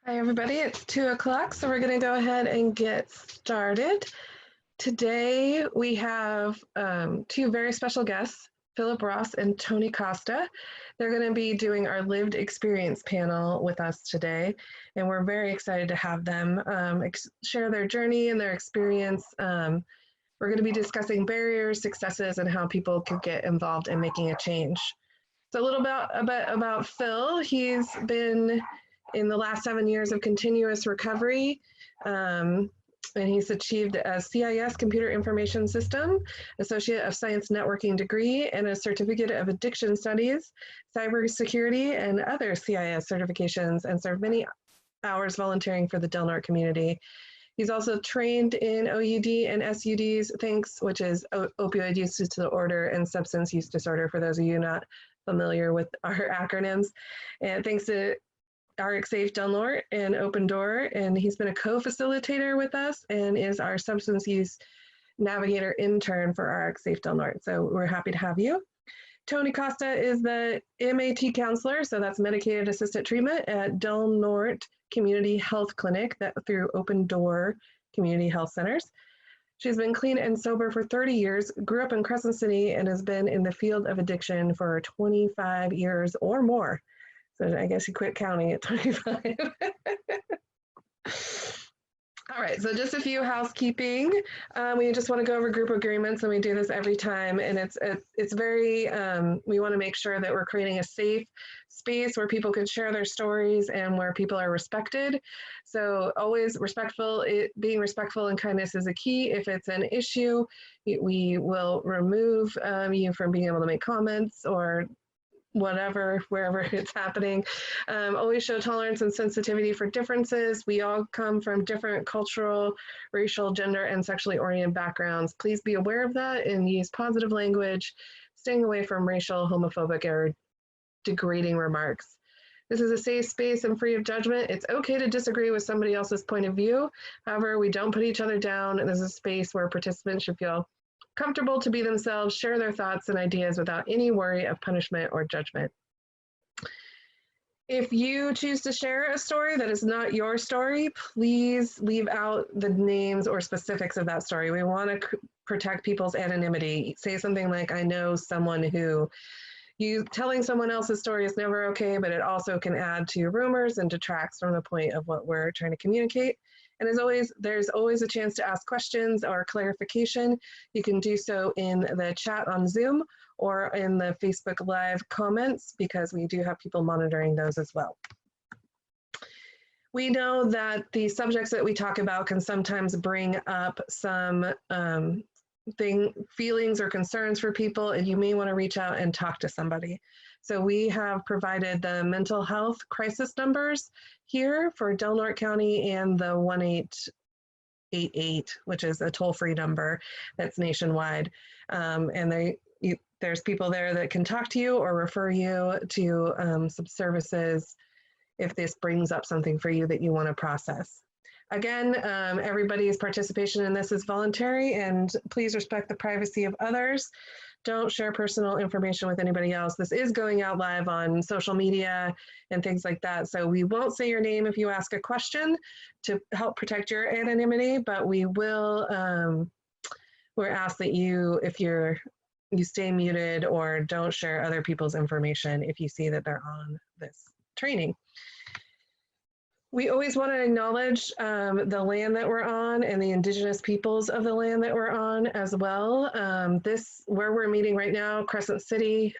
Hi, everybody. It's 2 o'clock, so we're going to go ahead and get started. Today, we have two very special guests, Phillip Ross and Tonia Costa. They're going to be doing our lived experience panel with us today, and we're very excited to have them share their journey and their experience. We're going to be discussing barriers, successes, and how people could get involved in making a change. So a little bit about Phil. He's been in the last 7 years of continuous recovery, and he's achieved a CIS, Computer Information System, Associate of Science Networking degree, and a Certificate of Addiction Studies, Cybersecurity, and other CIS certifications, and served many hours volunteering for the Del Norte community. He's also trained in OUD and SUDs, which is Opioid Use Disorder and Substance Use Disorder, for those of you not familiar with our acronyms. And thanks to RxSafe Del Norte and Open Door, and he's been a co-facilitator with us and is our substance use navigator intern for RxSafe Del Norte. So we're happy to have you. Tonia Costa is the MAT counselor, so that's medicated assisted treatment at Del Norte Community Health Clinic through Open Door Community Health Centers. She's been clean and sober for 30 years, grew up in Crescent City, and has been in the field of addiction for 25 years or more. So I guess you quit counting at 25. All right, so just a few housekeeping. We just want to go over group agreements, and we do this every time. And it's very, we want to make sure that we're creating a safe space where people can share their stories and where people are respected. So always being respectful and kindness is a key. If it's an issue, we will remove you from being able to make comments or whatever, wherever it's happening. Always show tolerance and sensitivity for differences. We all come from different cultural, racial, gender, and sexually oriented backgrounds. Please be aware of that and use positive language, staying away from racial, homophobic, or degrading remarks. This is a safe space and free of judgment. It's okay to disagree with somebody else's point of view. However, we don't put each other down, and this is a space where participants should feel comfortable to be themselves, share their thoughts and ideas without any worry of punishment or judgment. If you choose to share a story that is not your story, please leave out the names or specifics of that story. We want to protect people's anonymity. Say something like, I know someone who, telling someone else's story is never okay, but it also can add to rumors and detracts from the point of what we're trying to communicate. And as always, there's always a chance to ask questions or clarification. You can do so in the chat on Zoom or in the Facebook Live comments, because we do have people monitoring those as well. We know that the subjects that we talk about can sometimes bring up some feelings or concerns for people, and you may want to reach out and talk to somebody. So we have provided the mental health crisis numbers here for Del Norte County and the 1888, which is a toll-free number that's nationwide. And there's people there that can talk to you or refer you to some services if this brings up something for you that you want to process. Again, everybody's participation in this is voluntary, and please respect the privacy of others. Don't share personal information with anybody else. This is going out live on social media and things like that. So we won't say your name if you ask a question to help protect your anonymity, but we will, we're asked that you stay muted or don't share other people's information if you see that they're on this training. We always want to acknowledge the land that we're on and the indigenous peoples of the land that we're on as well. Where we're meeting right now, Crescent City,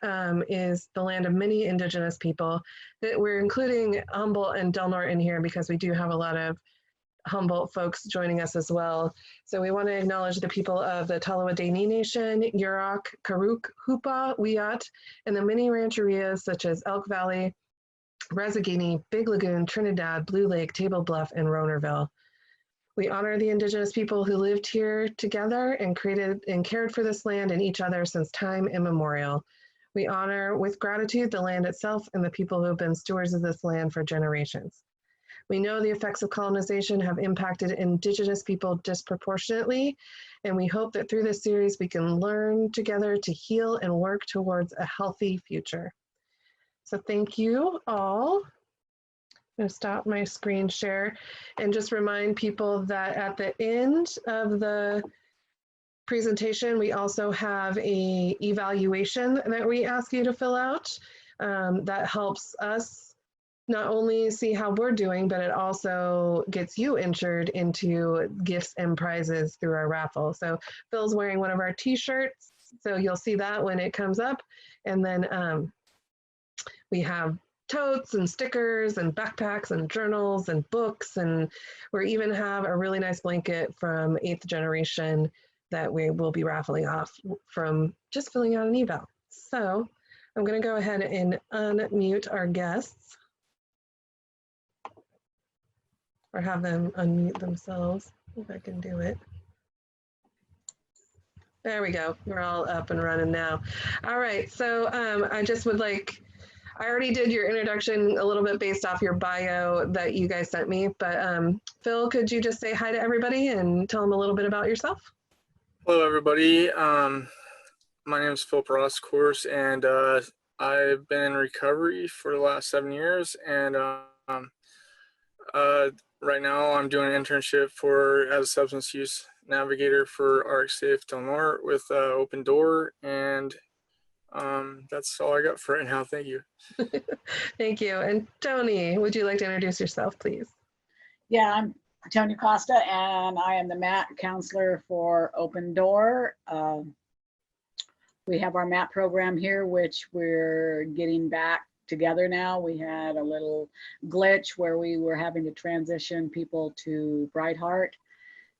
is the land of many indigenous people. That we're including Humboldt and Del Norte in here because we do have a lot of Humboldt folks joining us as well. So we want to acknowledge the people of the Tallahwadene Nation, Yurok, Karuk, Hupa, Wiyot, and the many rancherias such as Elk Valley, Rezagini, Big Lagoon, Trinidad, Blue Lake, Table Bluff, and Ronerville. We honor the indigenous people who lived here together and created and cared for this land and each other since time immemorial. We honor with gratitude the land itself and the people who have been stewards of this land for generations. We know the effects of colonization have impacted indigenous people disproportionately, and we hope that through this series we can learn together to heal and work towards a healthy future. So thank you all. going to stop my screen share and just remind people that at the end of the presentation, we also have a evaluation that we ask you to fill out that helps us not only see how we're doing, but it also gets you entered into gifts and prizes through our raffle. So Phil's wearing one of our t-shirts, so you'll see that when it comes up. And then we have totes and stickers and backpacks and journals and books, and we even have a really nice blanket from 8th Generation that we will be raffling off from just filling out an eval. So I'm going to go ahead and unmute our guests or have them unmute themselves, if I can do it. There we go. We're all up and running now. All right. So I just would like, I already did your introduction a little bit based off your bio that you guys sent me, but Phil, could you just say hi to everybody and tell them a little bit about yourself? Hello, everybody. My name is Phillip, of course, and I've been in recovery for the last 7 years, and right now I'm doing an internship as a substance use navigator for RX Safe Del Norte with Open Door, and that's all I got for right now. Thank you. Thank you. And Tony, would you like to introduce yourself, please? Yeah, I'm Tonia Costa, and I am the MAT counselor for Open Door. We have our MAT program here, which we're getting back together now. We had a little glitch where we were having to transition people to Brightheart,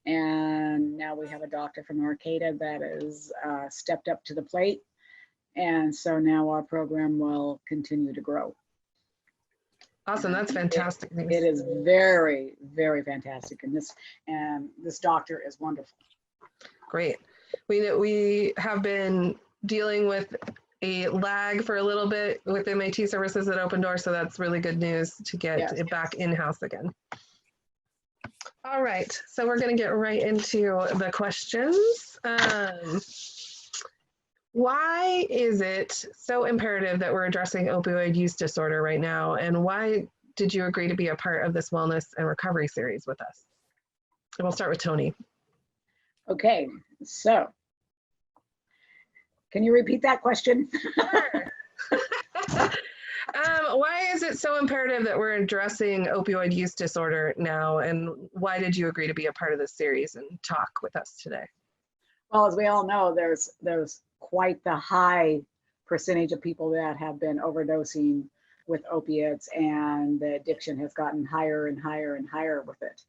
and now we have a doctor from Arcata that has stepped up to the plate, and so now our program will continue to grow. Awesome, that's fantastic. It is very, very fantastic, and this doctor is wonderful. Great. We have been dealing with a lag for a little bit with MAT services at Open Door, so that's really good news to get it back in-house again. All right, so we're going to get right into the questions. Why is it so imperative that we're addressing opioid use disorder right now? And why did you agree to be a part of this wellness and recovery series with us? And we'll start with Tony. Okay, so can you repeat that question? Sure. Why is it so imperative that we're addressing opioid use disorder now? And why did you agree to be a part of this series and talk with us today? Well, as we all know, there's quite the high percentage of people that have been overdosing with opiates, and the addiction has gotten higher and higher and higher with it.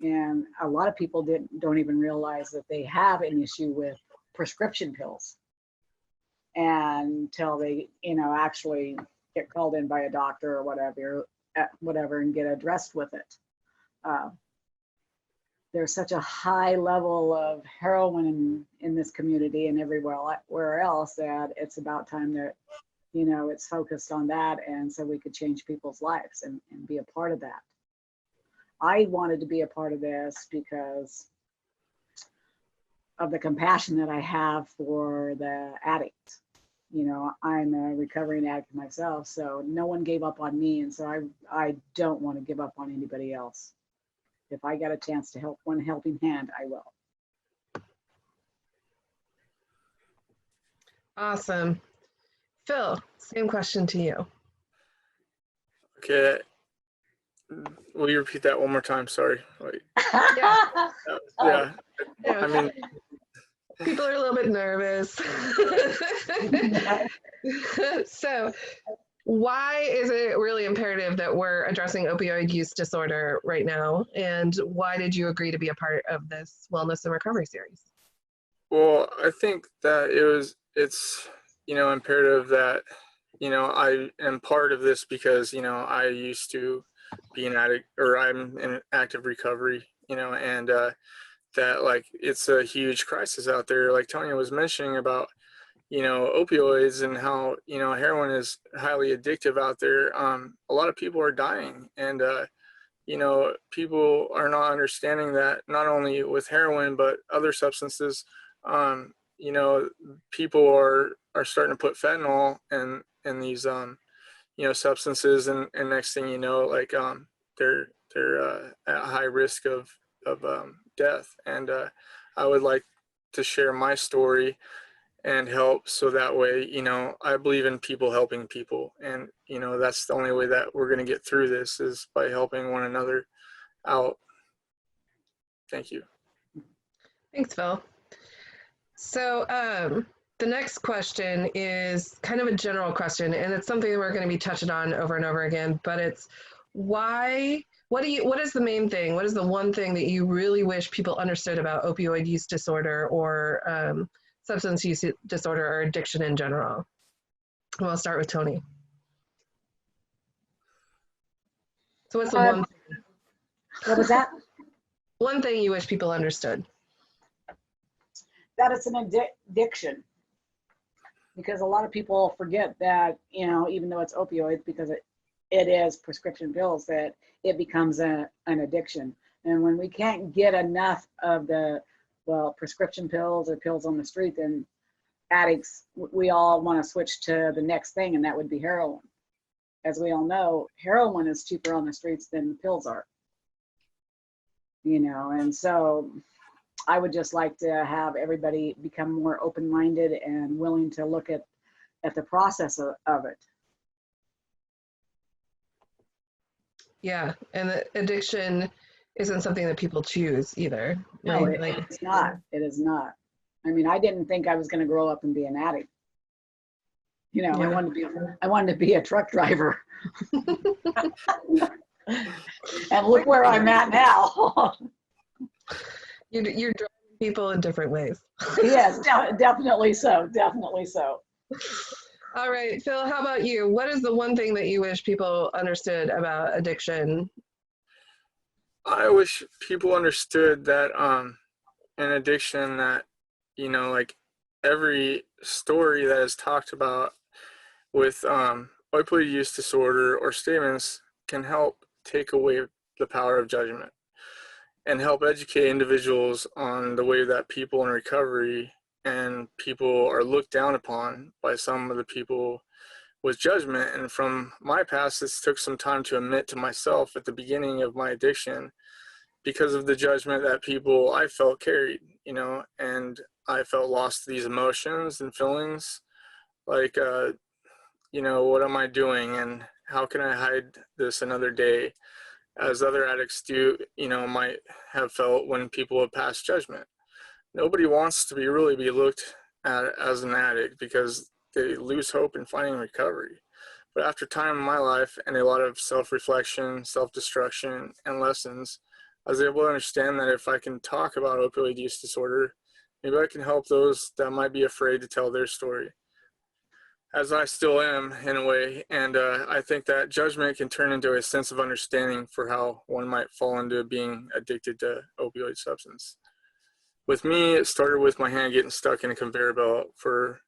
And a lot of people don't even realize that they have an issue with prescription pills until they, actually get called in by a doctor or whatever and get addressed with it. There's such a high level of heroin in this community and everywhere else that it's about time that, it's focused on that, and so we could change people's lives and be a part of that. I wanted to be a part of this because of the compassion that I have for the addicts. I'm a recovering addict myself, so no one gave up on me, and so I don't want to give up on anybody else. If I got a chance to help one helping hand, I will. Awesome. Phil, same question to you. Okay. Will you repeat that one more time? Sorry. Yeah. Yeah. Yeah. I mean, people are a little bit nervous. So why is it really imperative that we're addressing opioid use disorder right now? And why did you agree to be a part of this wellness and recovery series? Well, I think that it's imperative that, I am part of this because, I used to be an addict, or I'm in active recovery, and that, like, it's a huge crisis out there. Like Tonia was mentioning about, opioids and how, heroin is highly addictive out there. A lot of people are dying, and, people are not understanding that not only with heroin, but other substances, people are starting to put fentanyl in these, substances, and next thing you know, like they're at high risk of death. And I would like to share my story and help, so that way, I believe in people helping people, and that's the only way that we're going to get through this, is by helping one another out. Thank you. Thanks, Phil. So the next question is kind of a general question, and it's something that we're going to be touching on over and over again, but it's what is the main thing? What is the one thing that you really wish people understood about opioid use disorder, or substance use disorder, or addiction in general? Well, I'll start with Tony. So what's the one thing? What was that? One thing you wish people understood? That it's an addiction. Because a lot of people forget that, even though it's opioids, because it is prescription pills, that it becomes an addiction. And when we can't get enough of the, prescription pills or pills on the street, then addicts, we all want to switch to the next thing, and that would be heroin. As we all know, heroin is cheaper on the streets than the pills are. And so I would just like to have everybody become more open-minded and willing to look at the process of it. Yeah, and the addiction isn't something that people choose either. No, Right? it's not. It is not. I mean, I didn't think I was going to grow up and be an addict. Yeah. I wanted to be a truck driver. And look where I'm at now. You're driving people in different ways. Yes, definitely so. Definitely so. All right, Phil, how about you? What is the one thing that you wish people understood about addiction? I wish people understood that an addiction, that like every story that is talked about with opioid use disorder or statements can help take away the power of judgment and help educate individuals on the way that people in recovery and people are looked down upon by some of the people with judgment. And from my past, this took some time to admit to myself at the beginning of my addiction, because of the judgment that people I felt carried, and I felt lost to these emotions and feelings like, what am I doing, and how can I hide this another day, as other addicts do, might have felt when people have passed judgment. Nobody wants to really be looked at as an addict, because they lose hope in finding recovery. But after time in my life and a lot of self-reflection, self-destruction, and lessons, I was able to understand that if I can talk about opioid use disorder, maybe I can help those that might be afraid to tell their story, as I still am in a way. And I think that judgment can turn into a sense of understanding for how one might fall into being addicted to opioid substance. With me, it started with my hand getting stuck in a conveyor belt for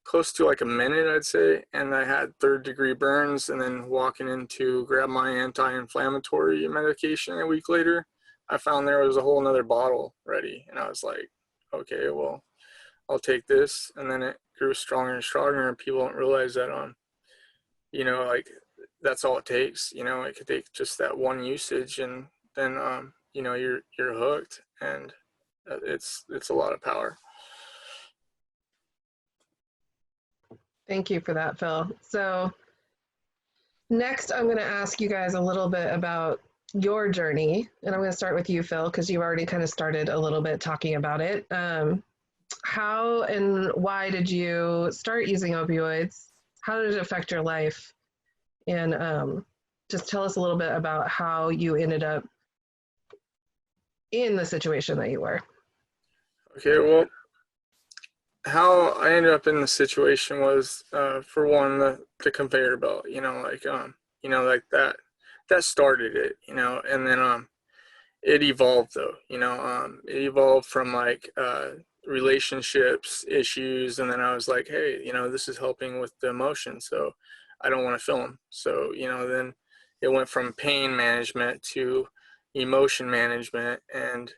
close to like a minute, I'd say, and I had third-degree burns, and then walking in to grab my anti-inflammatory medication a week later, I found there was a whole nother bottle ready, and I was like, okay, well, I'll take this. And then it grew stronger and stronger, and people don't realize that like that's all it takes. It could take just that one usage, and then you're hooked, and it's a lot of power. Thank you for that, Phil. So next, I'm going to ask you guys a little bit about your journey, and I'm going to start with you, Phil, because you already kind of started a little bit talking about it. How and why did you start using opioids? How did it affect your life? And just tell us a little bit about how you ended up in the situation that you were. Okay, well, how I ended up in the situation was, for one, the conveyor belt, like that started it, and then it evolved though, it evolved from like relationships issues, and then I was like, hey, this is helping with the emotion, so I don't want to feel them. So then it went from pain management to emotion management, and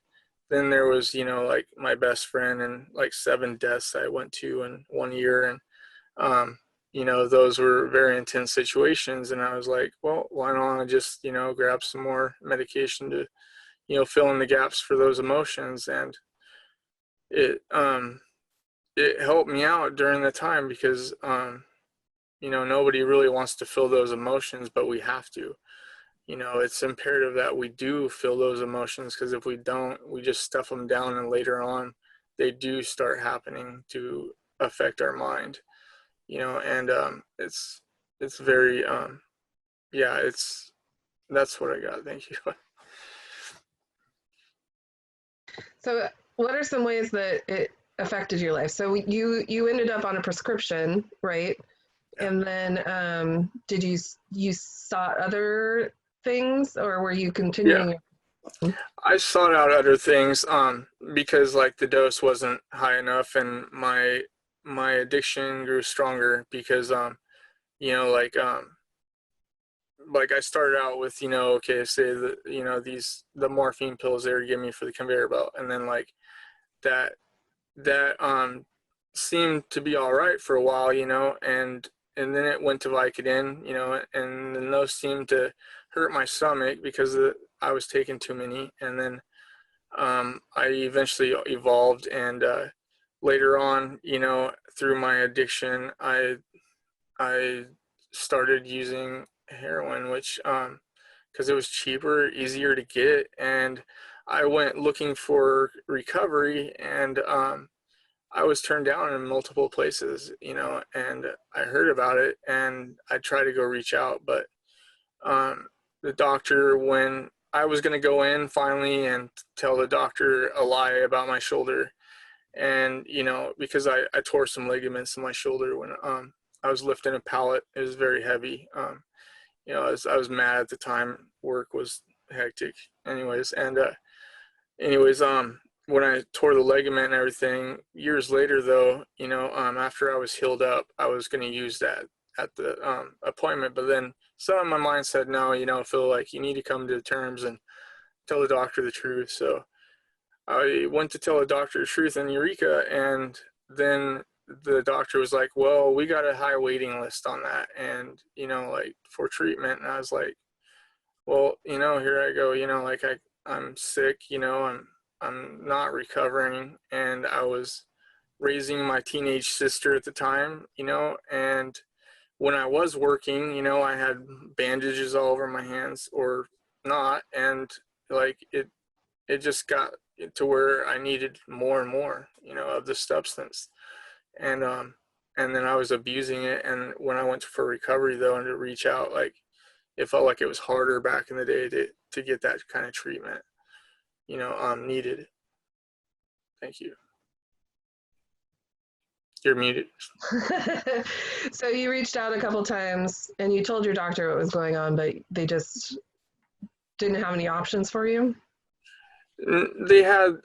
then there was like my best friend and like 7 deaths I went to in 1 year, and you know, those were very intense situations. And I was like, well, why don't I just, you know, grab some more medication to, you know, fill in the gaps for those emotions. And it helped me out during the time because, you know, nobody really wants to feel those emotions, but we have to. You know, it's imperative that we do feel those emotions, because if we don't, we just stuff them down, and later on they do start happening to affect our mind, you know. And it's very yeah, that's what I got. Thank you. So what are some ways that it affected your life? So you ended up on a prescription, right? Yeah. And then did you sought other things, or were you continuing? I sought out other things because like the dose wasn't high enough, and my addiction grew stronger because you know, like I started out with, you know, okay, say the, you know, the morphine pills they were giving me for the conveyor belt, and then like that seemed to be all right for a while, you know, and then it went to Vicodin, you know, and then those seemed to hurt my stomach because I was taking too many. And then I eventually evolved, and later on, you know, through my addiction, I started using heroin, which because it was cheaper, easier to get, and I went looking for recovery, and I was turned down in multiple places, you know, and I heard about it, and I tried to go reach out, but the doctor, when I was going to go in finally and tell the doctor a lie about my shoulder, and, you know, because I tore some ligaments in my shoulder when I was lifting a pallet. It was very heavy. You know, I was mad at the time. Work was hectic. Anyways, and when I tore the ligament and everything, years later though, you know, after I was healed up, I was going to use that at the appointment. But then some of my mind said, no, you know, Phil, like, you need to come to terms and tell the doctor the truth. So I went to tell the doctor the truth in Eureka, and then the doctor was like, well, we got a high waiting list on that, and, you know, like, for treatment. And I was like, well, you know, here I go, you know, like I'm sick, you know, I'm not recovering, and I was raising my teenage sister at the time, you know, and when I was working, you know, I had bandages all over my hands or not, and like it just got to where I needed more and more, you know, of the substance. And then I was abusing it. And when I went for recovery though, and to reach out, like, it felt like it was harder back in the day to get that kind of treatment, you know, needed. Thank you. You're muted. So you reached out a couple times and you told your doctor what was going on, but they just didn't have any options for you? They had,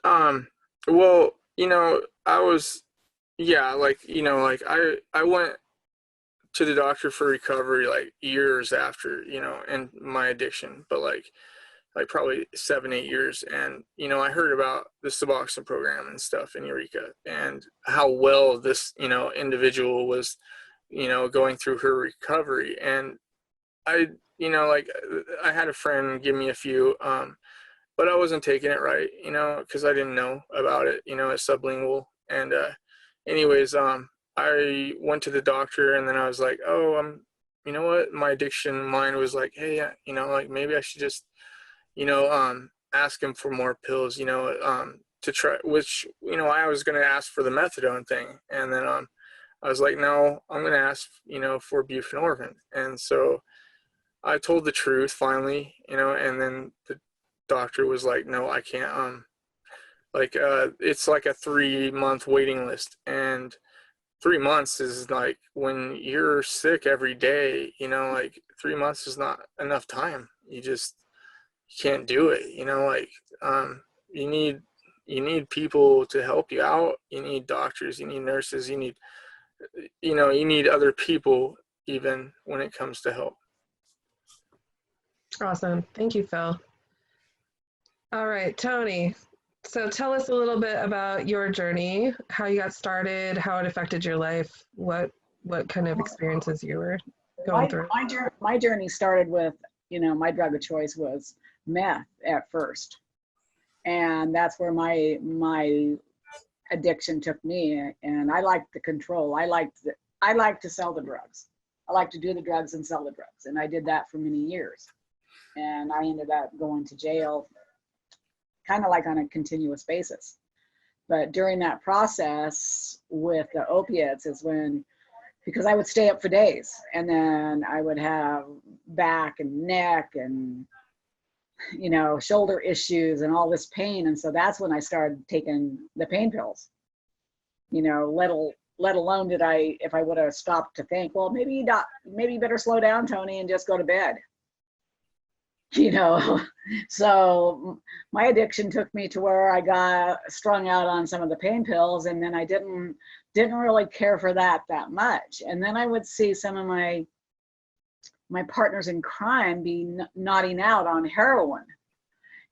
well, you know, I was, yeah, like, you know, like I went to the doctor for recovery like years after, you know, and my addiction, but like probably 7-8 years. And, you know, I heard about the Suboxone program and stuff in Eureka, and how well this, you know, individual was, you know, going through her recovery. And I, you know, like, I had a friend give me a few, but I wasn't taking it right, you know, because I didn't know about it, you know, it's sublingual. And anyways, I went to the doctor, and then I was like, oh, you know what, my addiction mind was like, hey, you know, like, maybe I should just, you know, ask him for more pills, you know, to try, which, you know, I was going to ask for the methadone thing. And then I was like, no, I'm going to ask, you know, for buprenorphine. And so I told the truth finally, you know, and then the doctor was like, no, I can't, like, it's like a 3-month waiting list. And 3 months is like, when you're sick every day, you know, like 3 months is not enough time. You can't do it, you know, like, you need people to help you out. You need doctors, you need nurses, you need other people, even when it comes to help. Awesome. Thank you, Phil. All right, Tony. So tell us a little bit about your journey, how you got started, how it affected your life, what what kind of experiences you were going through. My journey started with, my drug of choice was meth at first. And that's where my addiction took me. And I liked the control. I liked to sell the drugs. I like to do the drugs and sell the drugs. And I did that for many years. And I ended up going to jail kind of like on a continuous basis. But during that process with the opiates is when, because I would stay up for days and then I would have back and neck and, shoulder issues and all this pain. And so that's when I started taking the pain pills, let alone if I would have stopped to think, well, maybe you better slow down, Tony, and just go to bed. So my addiction took me to where I got strung out on some of the pain pills, and then I didn't really care for that much. And then I would see some of my partners in crime be nodding out on heroin.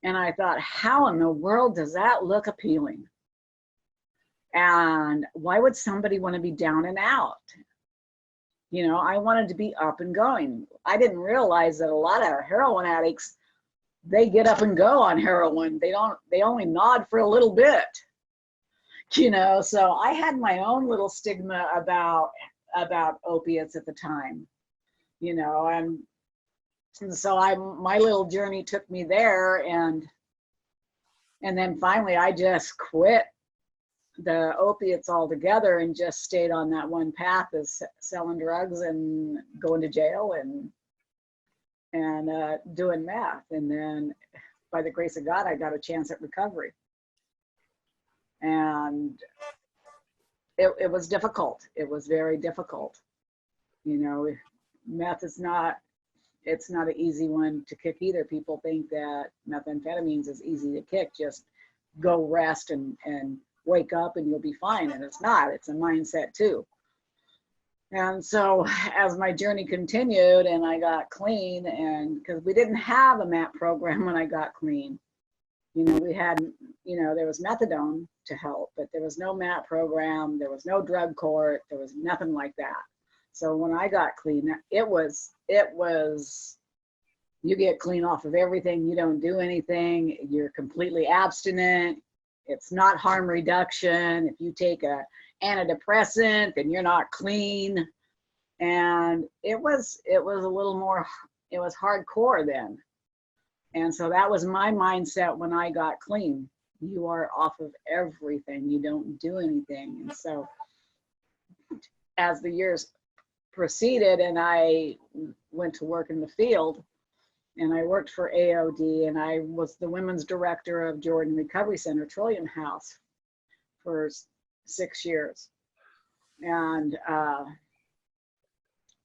And I thought, how in the world does that look appealing? And why would somebody want to be down and out? I wanted to be up and going. I didn't realize that a lot of heroin addicts, they get up and go on heroin. They only nod for a little bit, so I had my own little stigma about opiates at the time, and so my little journey took me there. And then finally I just quit the opiates altogether and just stayed on that one path of selling drugs and going to jail and doing meth. And then by the grace of God, I got a chance at recovery. And it was difficult. It was very difficult. Meth is it's not an easy one to kick either. People think that methamphetamines is easy to kick. Just go rest and wake up and you'll be fine. And it's not. It's a mindset too. And so as my journey continued and I got clean, and because we didn't have a MAP program when I got clean, we had, there was methadone to help, but there was no MAP program. There was no drug court. There was nothing like that. So when I got clean, it was, you get clean off of everything. You don't do anything. You're completely abstinent. It's not harm reduction. If you take a antidepressant, then you're not clean. And it was a little more, it was hardcore then. And so that was my mindset when I got clean. You are off of everything. You don't do anything. And so as the years proceeded and I went to work in the field, and I worked for AOD, and I was the women's director of Jordan Recovery Center, Trillium House, for 6 years. And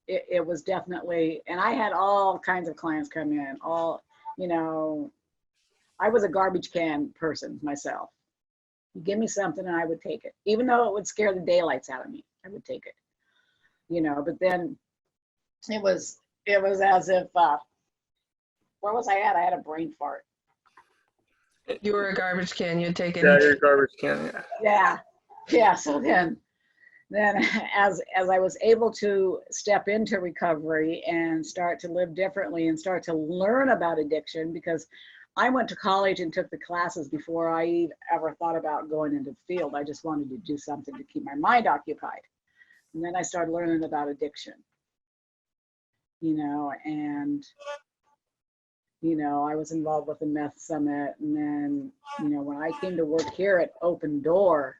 it was definitely, and I had all kinds of clients come in, I was a garbage can person myself. You give me something and I would take it. Even though it would scare the daylights out of me, I would take it. But then it was as if, where was I at? I had a brain fart. You were a garbage can, you'd take it. Yeah, you're a garbage can, yeah. Yeah. So then as I was able to step into recovery and start to live differently and start to learn about addiction, because I went to college and took the classes before I ever thought about going into the field. I just wanted to do something to keep my mind occupied. And then I started learning about addiction, and I was involved with the Meth Summit. And then, when I came to work here at Open Door,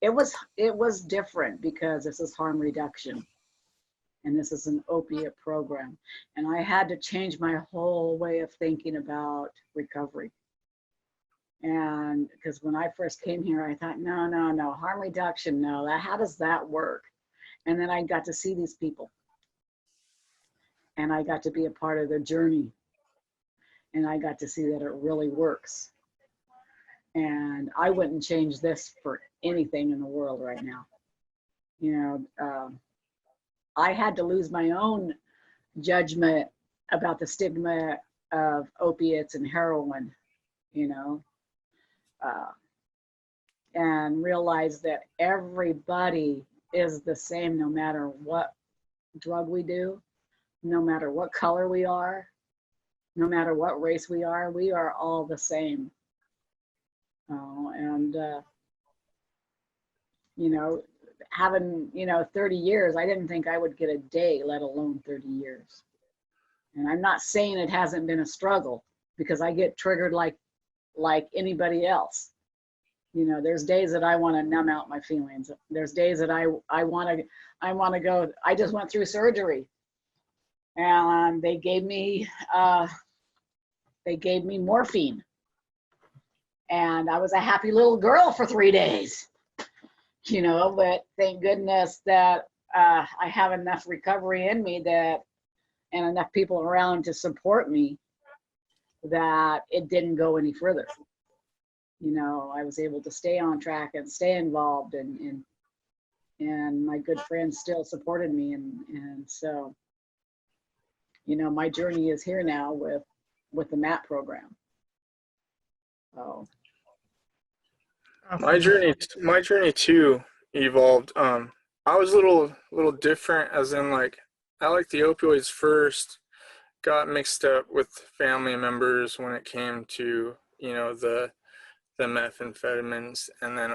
it was different because this is harm reduction and this is an opiate program. And I had to change my whole way of thinking about recovery. And because when I first came here, I thought, no, harm reduction, no, how does that work? And then I got to see these people and I got to be a part of their journey. And I got to see that it really works. And I wouldn't change this for anything in the world right now. I had to lose my own judgment about the stigma of opiates and heroin, and realize that everybody is the same no matter what drug we do, no matter what color we are, no matter what race we are all the same. And you know, having, 30 years, I didn't think I would get a day, let alone 30 years. And I'm not saying it hasn't been a struggle, because I get triggered like anybody else. There's days that I want to numb out my feelings. There's days that I want to go. I just went through surgery, and they gave me morphine, and I was a happy little girl for 3 days. But thank goodness that I have enough recovery in me and enough people around to support me that it didn't go any further. I was able to stay on track and stay involved, and my good friends still supported me. And so, my journey is here now with the MAP program. So. My journey too evolved. I was a little different, as in, like, I liked the opioids first, got mixed up with family members when it came to, the methamphetamines, and then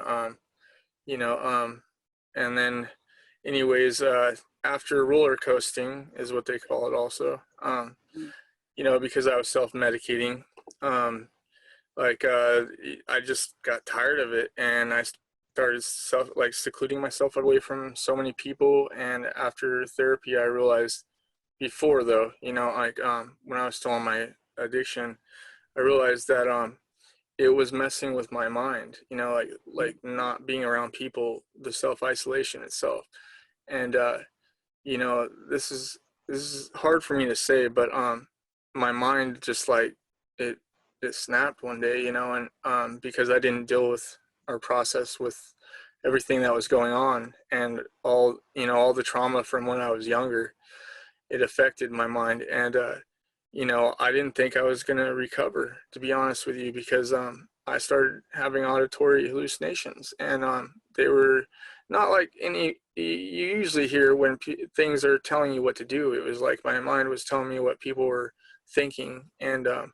and then anyways, after roller coasting is what they call it also, because I was self-medicating, I just got tired of it, and I started secluding myself away from so many people. And after therapy, I realized, before though, when I was still on my addiction, I realized that it was messing with my mind, like not being around people, the self-isolation itself. And this is hard for me to say, but my mind just, like, it snapped one day, and because I didn't deal with or process with everything that was going on, and all the trauma from when I was younger, it affected my mind. And I didn't think I was going to recover, to be honest with you, because I started having auditory hallucinations, and they were not like any you usually hear when things are telling you what to do. It was like my mind was telling me what people were thinking, and I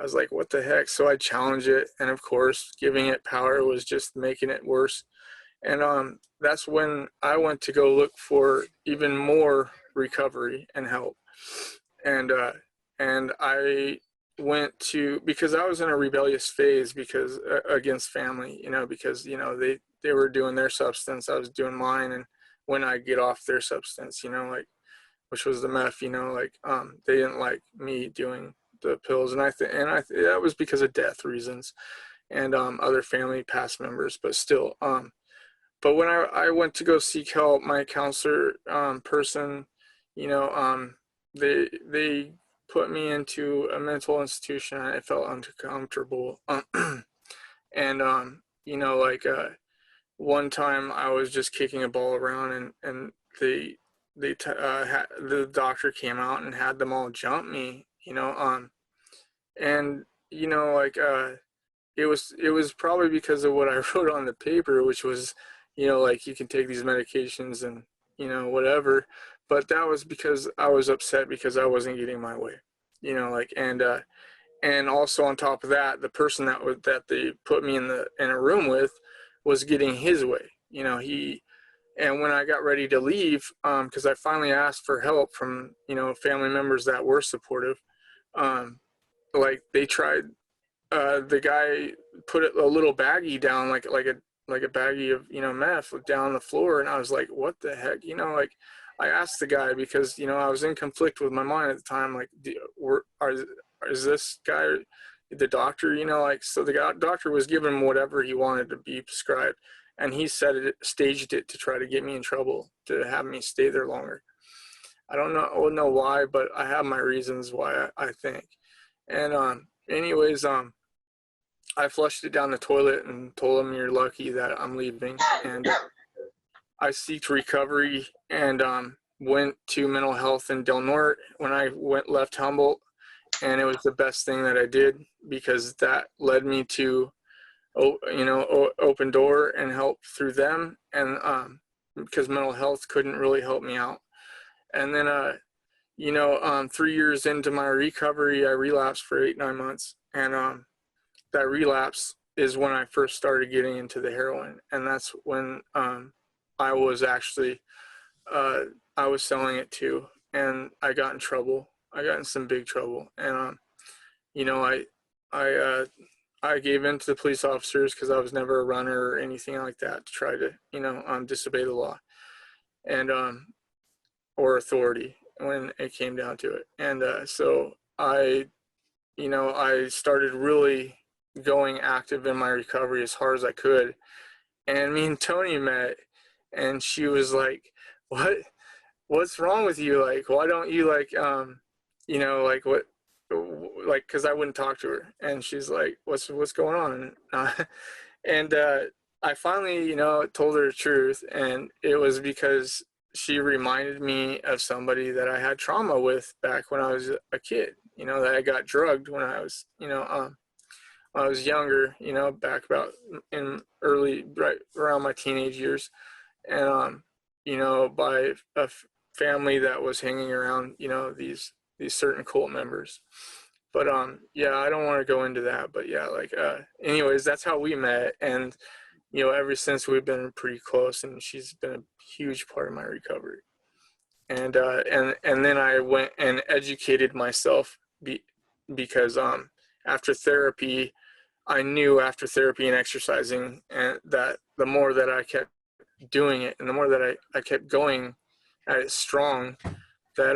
was like, what the heck? So I challenged it, and of course, giving it power was just making it worse. And that's when I went to go look for even more recovery and help. And I went to, because I was in a rebellious phase, because against family, because they were doing their substance, I was doing mine. And when I get off their substance, like, which was the meth, they didn't like me doing the pills, and that was because of death reasons and other family past members. But still, but when I went to go seek help, my counselor person, they put me into a mental institution, and I felt uncomfortable. And one time I was just kicking a ball around, and the doctor came out and had them all jump me, and it was probably because of what I wrote on the paper, which was, you can take these medications and, whatever. But that was because I was upset because I wasn't getting my way, and also on top of that, the person that they put me in a room with was getting his way. And when I got ready to leave, because I finally asked for help from, family members that were supportive, they tried, the guy put a little baggie down, like a baggie of, meth down the floor. And I was like, what the heck? I asked the guy, because, I was in conflict with my mind at the time. Like, is this guy the doctor? So the doctor was giving him whatever he wanted to be prescribed. And he staged it to try to get me in trouble, to have me stay there longer. I don't know why, but I have my reasons why, I think. And anyways, I flushed it down the toilet and told him, you're lucky that I'm leaving. And I sought recovery and went to mental health in Del Norte when I left Humboldt. And it was the best thing that I did, because that led me to Open Door and help through them. And because mental health couldn't really help me out. And then, 3 years into my recovery, I relapsed for 8-9 months. And that relapse is when I first started getting into the heroin. And that's when I was actually, I was selling it too. And I got in trouble. I got in some big trouble. And, I gave in to the police officers because I was never a runner or anything like that to try to, disobey the law and, or authority when it came down to it. And so I started really going active in my recovery as hard as I could. And me and Tony met, and she was like, what's wrong with you? Like, why don't you because I wouldn't talk to her. And she's like, what's going on? And I finally, told her the truth. And it was because she reminded me of somebody that I had trauma with back when I was a kid, that I got drugged when I was, when I was younger, back about right around my teenage years. And, by a family that was hanging around, these certain cult members. But yeah, I don't want to go into that, but yeah, anyways, that's how we met. And ever since, we've been pretty close, and she's been a huge part of my recovery. And then I went and educated myself because after therapy, I knew after therapy and exercising, and that the more that I kept doing it and the more that I kept going at it strong, that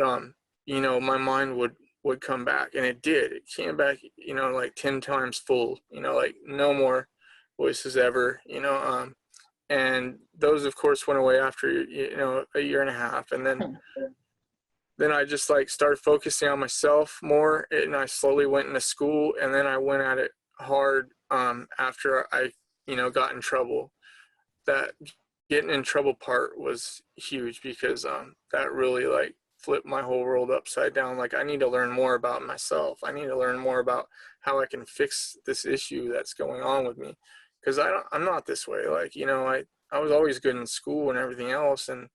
my mind would come back. And it did. It came back, 10 times full, no more voices ever, and those of course went away after, a year and a half. And then I just started focusing on myself more, and I slowly went into school, and then I went at it hard after I, got in trouble. That getting in trouble part was huge because that really flipped my whole world upside down. I need to learn more about myself. I need to learn more about how I can fix this issue that's going on with me, because I'm not this way. I was always good in school and everything else, and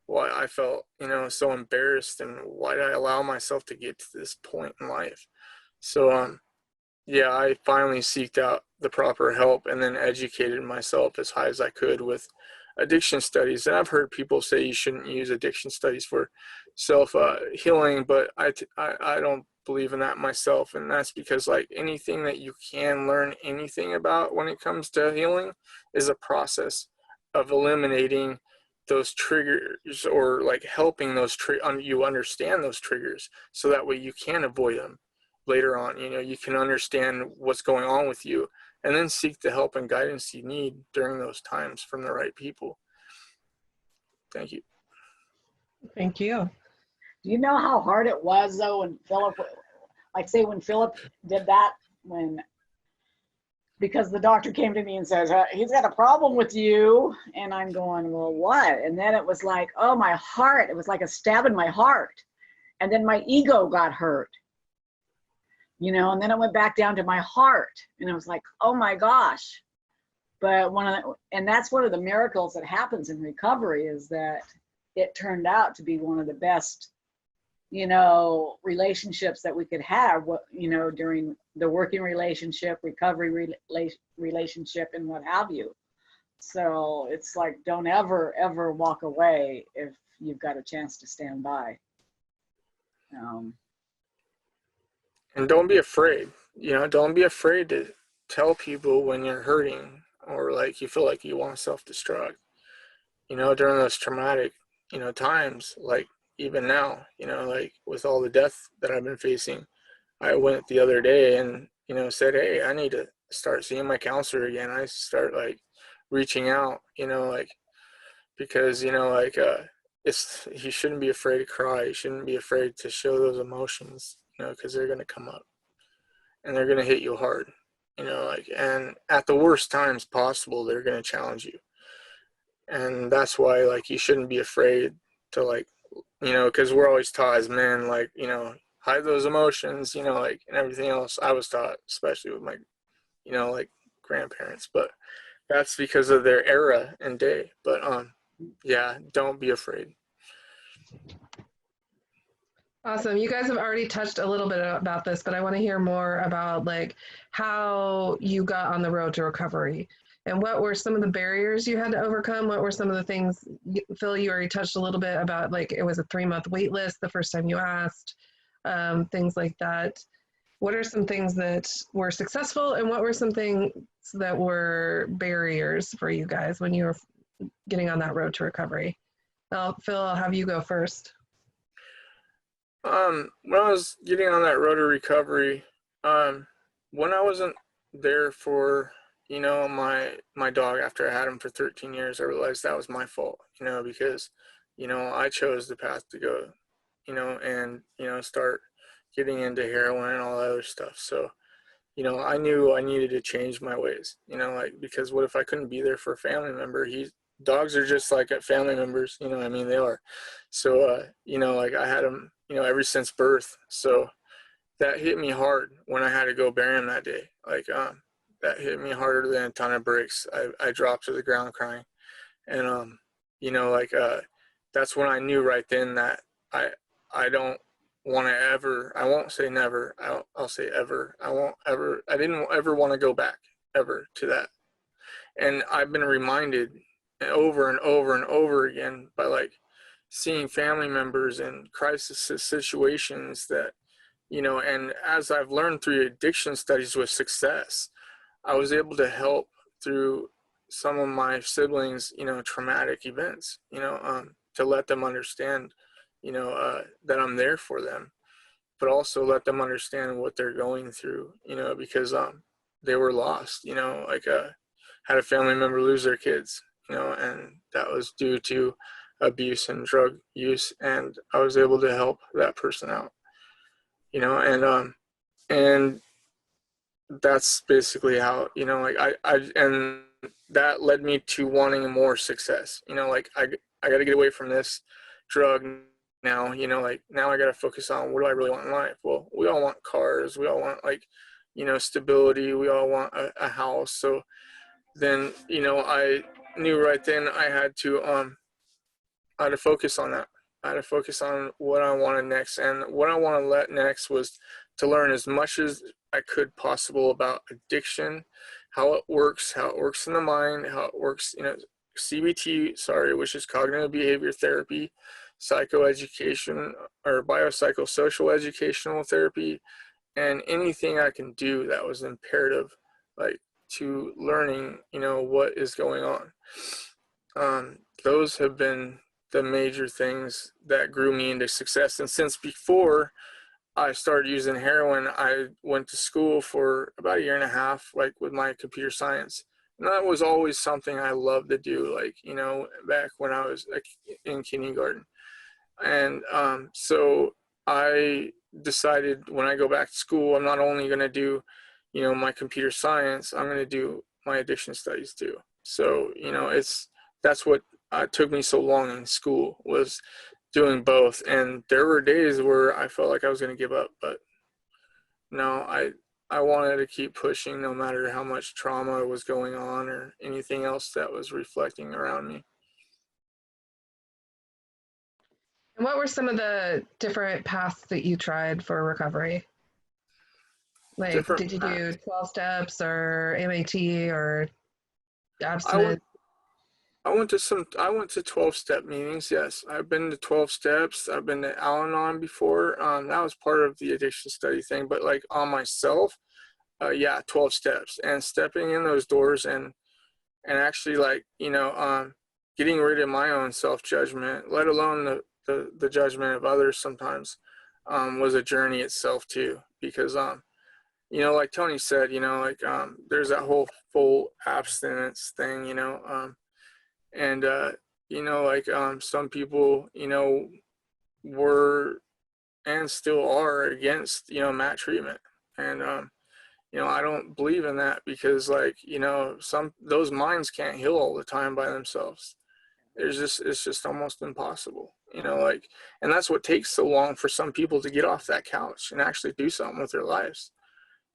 why I felt so embarrassed, and why did I allow myself to get to this point in life? So yeah, I finally sought out the proper help and then educated myself as high as I could with addiction studies. And I've heard people say you shouldn't use addiction studies for self healing, but I don't believe in that myself. And that's because anything that you can learn anything about when it comes to healing is a process of eliminating those triggers, or helping you understand those triggers, so that way you can avoid them later on. You can understand what's going on with you, and then seek the help and guidance you need during those times from the right people. Thank you. Thank you. Do you know how hard it was though when Phillip, when Phillip did that, because the doctor came to me and says, he's got a problem with you. And I'm going, well, what? And then it was oh, my heart, it was like a stab in my heart. And then my ego got hurt, and then it went back down to my heart. And it was oh my gosh. But and that's one of the miracles that happens in recovery, is that it turned out to be one of the best, relationships that we could have, during the working relationship, recovery relationship, and what have you. So it's don't ever walk away if you've got a chance to stand by. And don't be afraid, don't be afraid to tell people when you're hurting, or you feel like you want to self-destruct, during those traumatic, times, even now, with all the death that I've been facing. I went the other day and, said, hey, I need to start seeing my counselor again. I start reaching out, because, you shouldn't be afraid to cry. You shouldn't be afraid to show those emotions, because they're going to come up and they're going to hit you hard, and at the worst times possible, they're going to challenge you. And that's why, you shouldn't be afraid to, because we're always taught as men, hide those emotions, and everything else. I was taught, especially with my, grandparents, but that's because of their era and day. But yeah, don't be afraid. Awesome. You guys have already touched a little bit about this, but I want to hear more about like how you got on the road to recovery and what were some of the barriers you had to overcome? What were some of the things, Phil, you already touched a little bit about, like it was a 3-month wait list the first time you asked, things like that. What are some things that were successful and what were some things that were barriers for you guys when you were getting on that road to recovery? Phil, I'll have you go first. When I was getting on that road to recovery, when I wasn't there for, you know, my dog after I had him for 13 years, I realized that was my fault, you know, because, you know, I chose the path to go, you know, and, you know, start getting into heroin and all that other stuff. So, you know, I knew I needed to change my ways, you know, like, because what if I couldn't be there for a family member? Dogs are just like family members, you know, I mean, they are. So, you know, like I had them, you know, ever since birth. So that hit me hard when I had to go bury him that day. Like, that hit me harder than a ton of bricks. I dropped to the ground crying. And, you know, like, that's when I knew right then that I don't want to ever, I won't say never, I'll say ever. I didn't ever want to go back ever to that. And I've been reminded over and over and over again by like seeing family members in crisis situations that, you know, and as I've learned through addiction studies with success, I was able to help through some of my siblings, you know, traumatic events, you know, to let them understand, you know, that I'm there for them, but also let them understand what they're going through, you know, because they were lost, you know, like had a family member lose their kids, you know, and that was due to abuse and drug use, and I was able to help that person out, you know, and that's basically how, you know, like and that led me to wanting more success, you know, like I got to get away from this drug now, you know, like now I got to focus on what do I really want in life. Well, we all want cars, we all want like, you know, stability, we all want a house. So then, you know, I knew right then I had to focus on that. I had to focus on what I wanted next, and what I want to let next was to learn as much as I could possible about addiction, how it works in the mind, how it works, you know, CBT, which is cognitive behavior therapy, psychoeducation or biopsychosocial educational therapy, and anything I can do that was imperative, like to learning, you know, what is going on. Those have been the major things that grew me into success. And since before I started using heroin, I went to school for about a year and a half, like with my computer science. And that was always something I loved to do, like, you know, back when I was like in kindergarten. And so I decided when I go back to school, I'm not only going to do, you know, my computer science, I'm going to do my addiction studies too. So, you know, that's what took me so long in school, was doing both. And there were days where I felt like I was going to give up, but no, I wanted to keep pushing no matter how much trauma was going on or anything else that was reflecting around me. And what were some of the different paths that you tried for recovery? Like, Different did you paths. do 12 steps or MAT or I abstinence? went to 12-step meetings. Yes, I've been to 12 steps. I've been to Al-Anon before. That was part of the addiction study thing, but like on myself, yeah, 12 steps and stepping in those doors and actually, like, you know, getting rid of my own self-judgment, let alone the judgment of others sometimes, was a journey itself too, because you know, like Tony said, you know, like there's that whole full abstinence thing, you know, and you know, like some people, you know, were and still are against, you know, MAT treatment, and you know, I don't believe in that, because like, you know, those minds can't heal all the time by themselves. It's just almost impossible, you know, like, and that's what takes so long for some people to get off that couch and actually do something with their lives,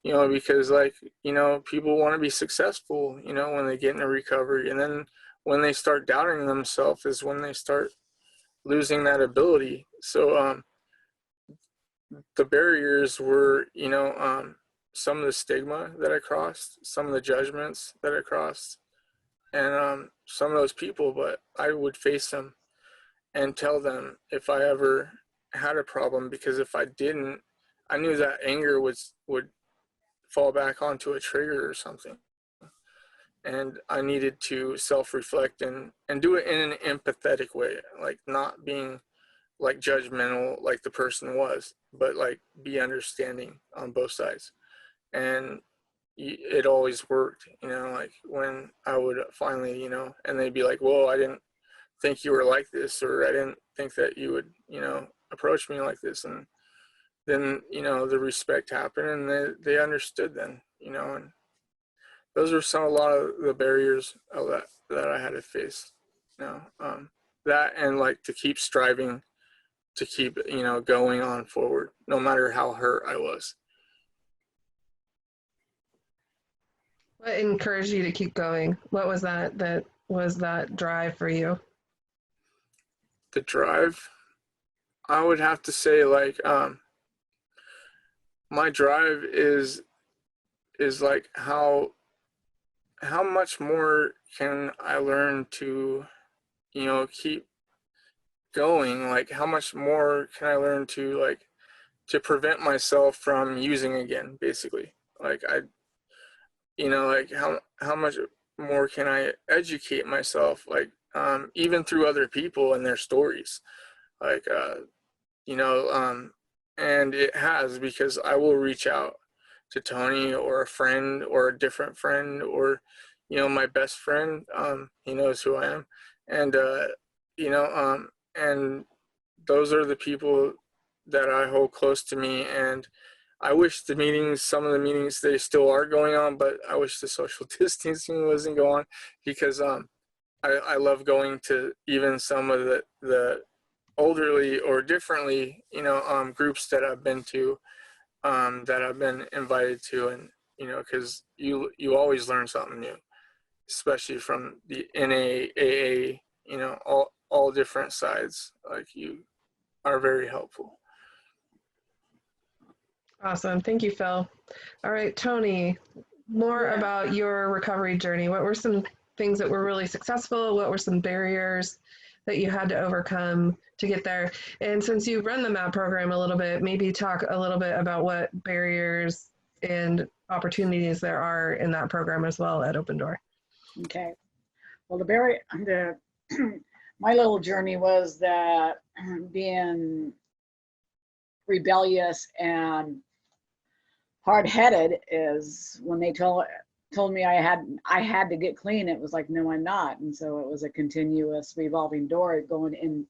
you know, because like, you know, people want to be successful, you know, when they get into recovery, and then when they start doubting themselves is when they start losing that ability. So the barriers were, some of the stigma that I crossed, some of the judgments that I crossed, and some of those people, but I would face them and tell them if I ever had a problem, because if I didn't, I knew that anger would fall back onto a trigger or something. And I needed to self-reflect and do it in an empathetic way, like not being like judgmental like the person was, but like be understanding on both sides. And it always worked, like when I would finally, and they'd be like, well, I didn't think you were like this, or I didn't think that you would, approach me like this. And then, the respect happened, and they understood then, and those are a lot of the barriers that I had to face. That, and like to keep striving, to keep, going on forward, no matter how hurt I was. What encouraged you to keep going? What was that was that drive for you? The drive, I would have to say, like, my drive is like how much more can I learn to, keep going? Like, how much more can I learn to, like, to prevent myself from using again, basically? Like, like how much more can I educate myself, like, even through other people and their stories, like, and it has, because I will reach out to Tony or a friend or a different friend, or, my best friend, he knows who I am. And, and those are the people that I hold close to me. And I wish some of the meetings, they still are going on, but I wish the social distancing wasn't going on, because I love going to even some of the elderly or differently, groups that I've been to, that I've been invited to. And, because you always learn something new, especially from the NAAA, all different sides, like, you are very helpful. Awesome. Thank you, Phil. All right, Tony, more about your recovery journey. What were some things that were really successful? What were some barriers that you had to overcome to get there? And since you run the MAP program a little bit, maybe talk a little bit about what barriers and opportunities there are in that program as well at Open Door. Okay. Well, my little journey was that being rebellious and hard-headed is when they told me I had to get clean. It was like, no, I'm not. And so it was a continuous revolving door going in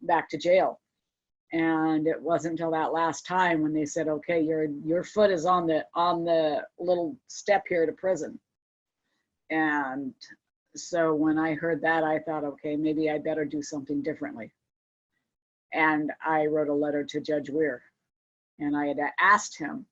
back to jail. And it wasn't until that last time when they said, okay, your foot is on the little step here to prison. And so when I heard that, I thought, okay, maybe I better do something differently. And I wrote a letter to Judge Weir, and I had asked him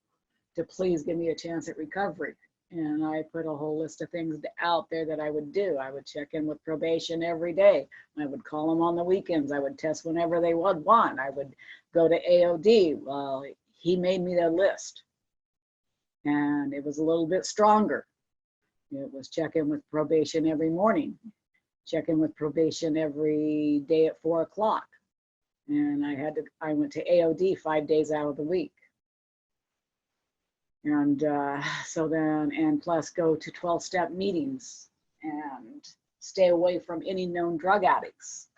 to please give me a chance at recovery. And I put a whole list of things out there that I would do. I would check in with probation every day. I would call them on the weekends. I would test whenever they would want. I would go to AOD. Well, he made me the list. And it was a little bit stronger. It was check in with probation every morning, check in with probation every day at 4 o'clock. And I went to AOD 5 days out of the week. And and plus go to 12-step meetings and stay away from any known drug addicts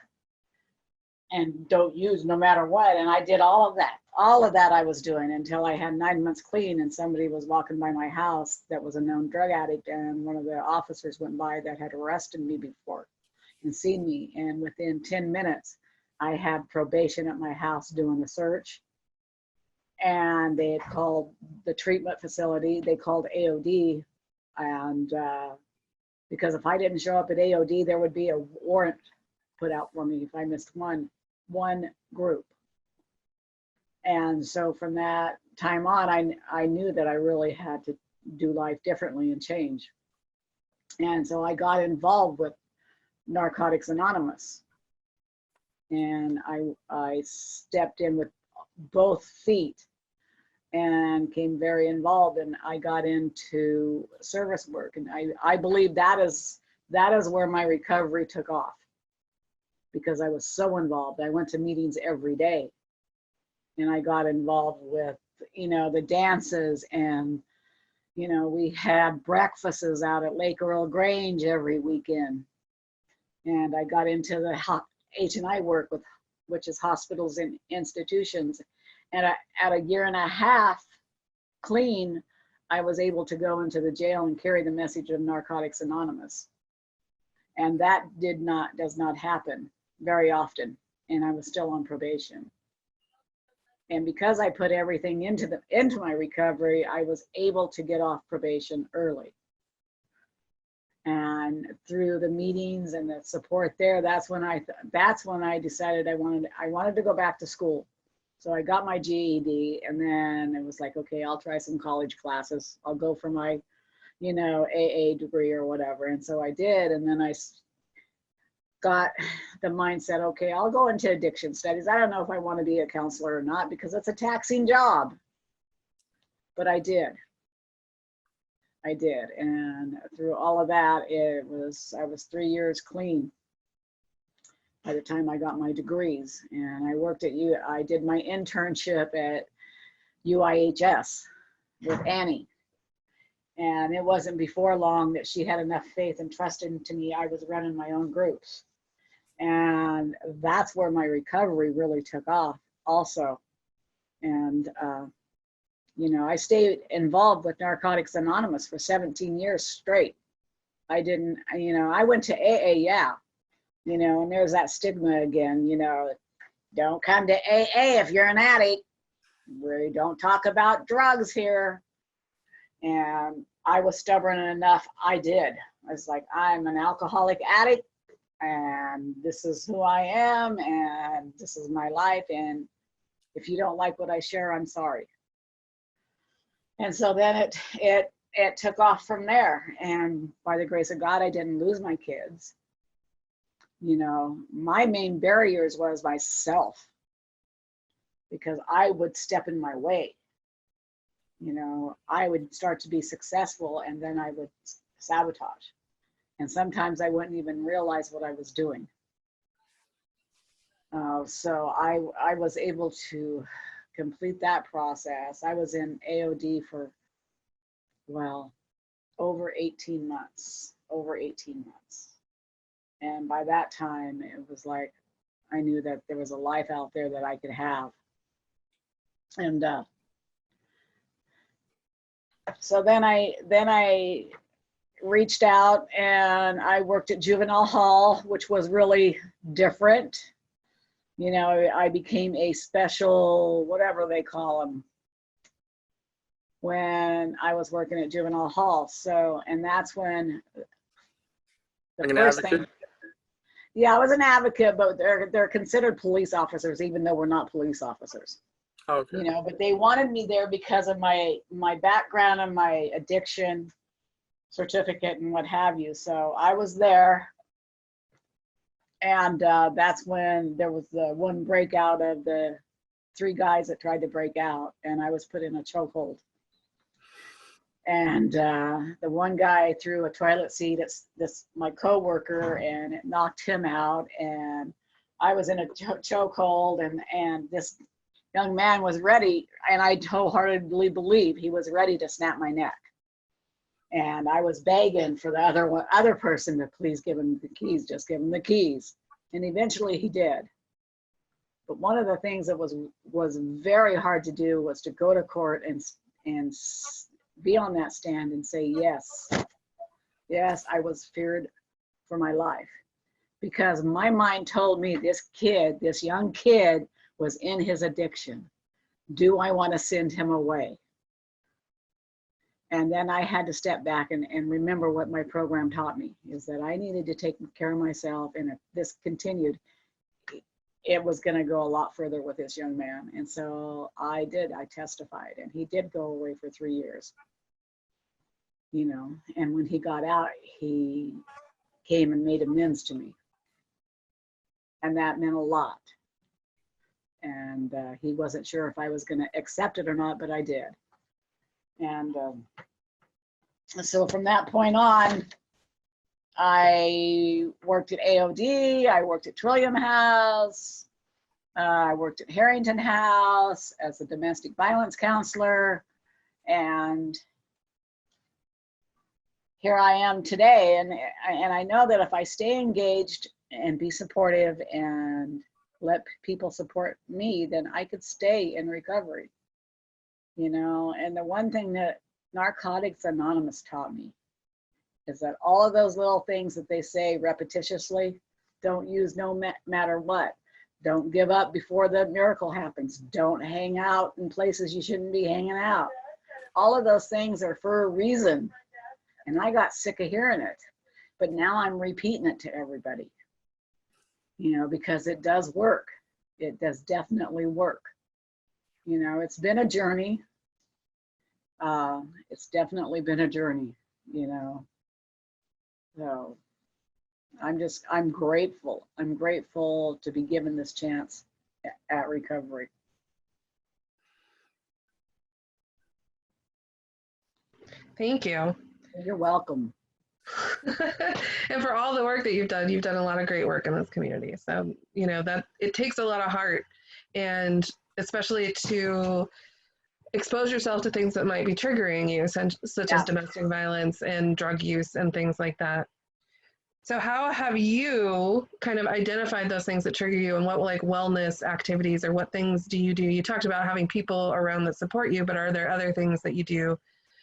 and don't use no matter what. And I did all of that I was doing until I had 9 months clean, and somebody was walking by my house that was a known drug addict, and one of the officers went by that had arrested me before and seen me. And within 10 minutes, I had probation at my house doing the search. And they had called the treatment facility, they called AOD, and because if I didn't show up at AOD, there would be a warrant put out for me if I missed one group. And so from that time on, I knew that I really had to do life differently and change. And so I got involved with Narcotics Anonymous. And I stepped in with both feet and came very involved, and I got into service work. And I believe that is where my recovery took off, because I was so involved. I went to meetings every day, and I got involved with, you know, the dances, and, you know, we had breakfasts out at Lake Earl Grange every weekend. And I got into the H&I work, with, which is hospitals and institutions. And at a year and a half clean, I was able to go into the jail and carry the message of Narcotics Anonymous. And that does not happen very often. And I was still on probation. And because I put everything into my recovery, I was able to get off probation early. And through the meetings and the support there, that's when I decided I wanted to go back to school. So I got my GED, and then it was like, okay, I'll try some college classes. I'll go for my, you know, AA degree or whatever. And so I did. And then I got the mindset, okay, I'll go into addiction studies. I don't know if I want to be a counselor or not, because it's a taxing job. But I did. And through all of that, I was 3 years clean by the time I got my degrees. And I worked I did my internship at UIHS with Annie. And it wasn't before long that she had enough faith and trust into me. I was running my own groups. And that's where my recovery really took off also. And, you know, I stayed involved with Narcotics Anonymous for 17 years straight. I didn't, you know, I went to AA, yeah, you know, and there's that stigma again, you know, don't come to AA if you're an addict. We don't talk about drugs here. And I was stubborn enough, I did. I was like, I'm an alcoholic addict, and this is who I am, and this is my life. And if you don't like what I share, I'm sorry. And so then it took off from there. And by the grace of God, I didn't lose my kids. You know, my main barriers was myself, because I would step in my way. You know, I would start to be successful, and then I would sabotage. And sometimes I wouldn't even realize what I was doing. So I was able to complete that process. I was in AOD for, well, over 18 months. And by that time, it was like, I knew that there was a life out there that I could have. And so then I reached out, and I worked at juvenile hall, which was really different. You know, I became a special, whatever they call them, when I was working at juvenile hall. So, and that's when the Like first an advocate? thing, yeah, I was an advocate, but they're considered police officers, even though we're not police officers. Okay. You know, but they wanted me there because of my background and my addiction certificate and what have you. So I was there. And that's when there was the one breakout of the 3 guys that tried to break out, and I was put in a chokehold. And the one guy threw a toilet seat at my coworker, and it knocked him out. And I was in a chokehold, and this young man was ready, and I wholeheartedly believe he was ready to snap my neck. And I was begging for the other person to please give him the keys, just give him the keys. And eventually he did. But one of the things that was very hard to do was to go to court and be on that stand and say, yes, I was feared for my life. Because my mind told me this young kid was in his addiction. Do I want to send him away? And then I had to step back and remember what my program taught me, is that I needed to take care of myself. And if this continued, it was going to go a lot further with this young man. And so I testified, and he did go away for 3 years. You know, and when he got out, he came and made amends to me. And that meant a lot. And he wasn't sure if I was going to accept it or not, but I did. And so from that point on, I worked at AOD, I worked at Trillium House, I worked at Harrington House as a domestic violence counselor, and here I am today. And I know that if I stay engaged and be supportive and let people support me, then I could stay in recovery, you know. And the one thing that Narcotics Anonymous taught me is that all of those little things that they say repetitiously, don't use no matter what. Don't give up before the miracle happens. Don't hang out in places you shouldn't be hanging out. All of those things are for a reason. And I got sick of hearing it, but now I'm repeating it to everybody, you know, because it does work. It does definitely work. You know, it's been a journey. It's definitely been a journey, you know. So I'm grateful. I'm grateful to be given this chance at recovery. Thank you. You're welcome. And for all the work that you've done a lot of great work in this community. So, you know, that it takes a lot of heart, and especially to expose yourself to things that might be triggering you, such as domestic violence and drug use and things like that. So how have you kind of identified those things that trigger you, and what like wellness activities or what things do? You talked about having people around that support you, but are there other things that you do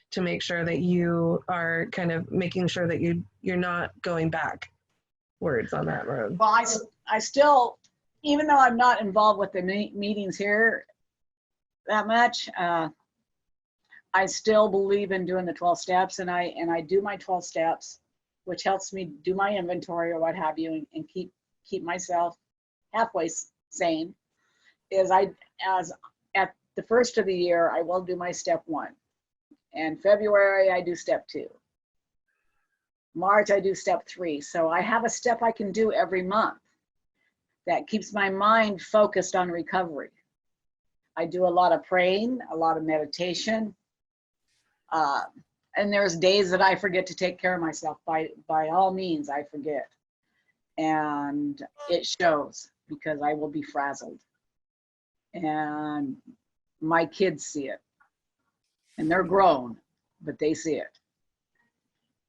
to make sure that you are kind of making sure that you're not going backwards on that road? Well, I still, even though I'm not involved with the meetings here that much, I still believe in doing the 12 steps, and I do my 12 steps, which helps me do my inventory or what have you, and keep myself halfway sane. As at the first of the year, I will do my step 1. And February, I do step 2. March, I do step 3. So I have a step I can do every month that keeps my mind focused on recovery. I do a lot of praying, a lot of meditation. And there's days that I forget to take care of myself. By all means, I forget. And it shows, because I will be frazzled. And my kids see it. And they're grown, but they see it.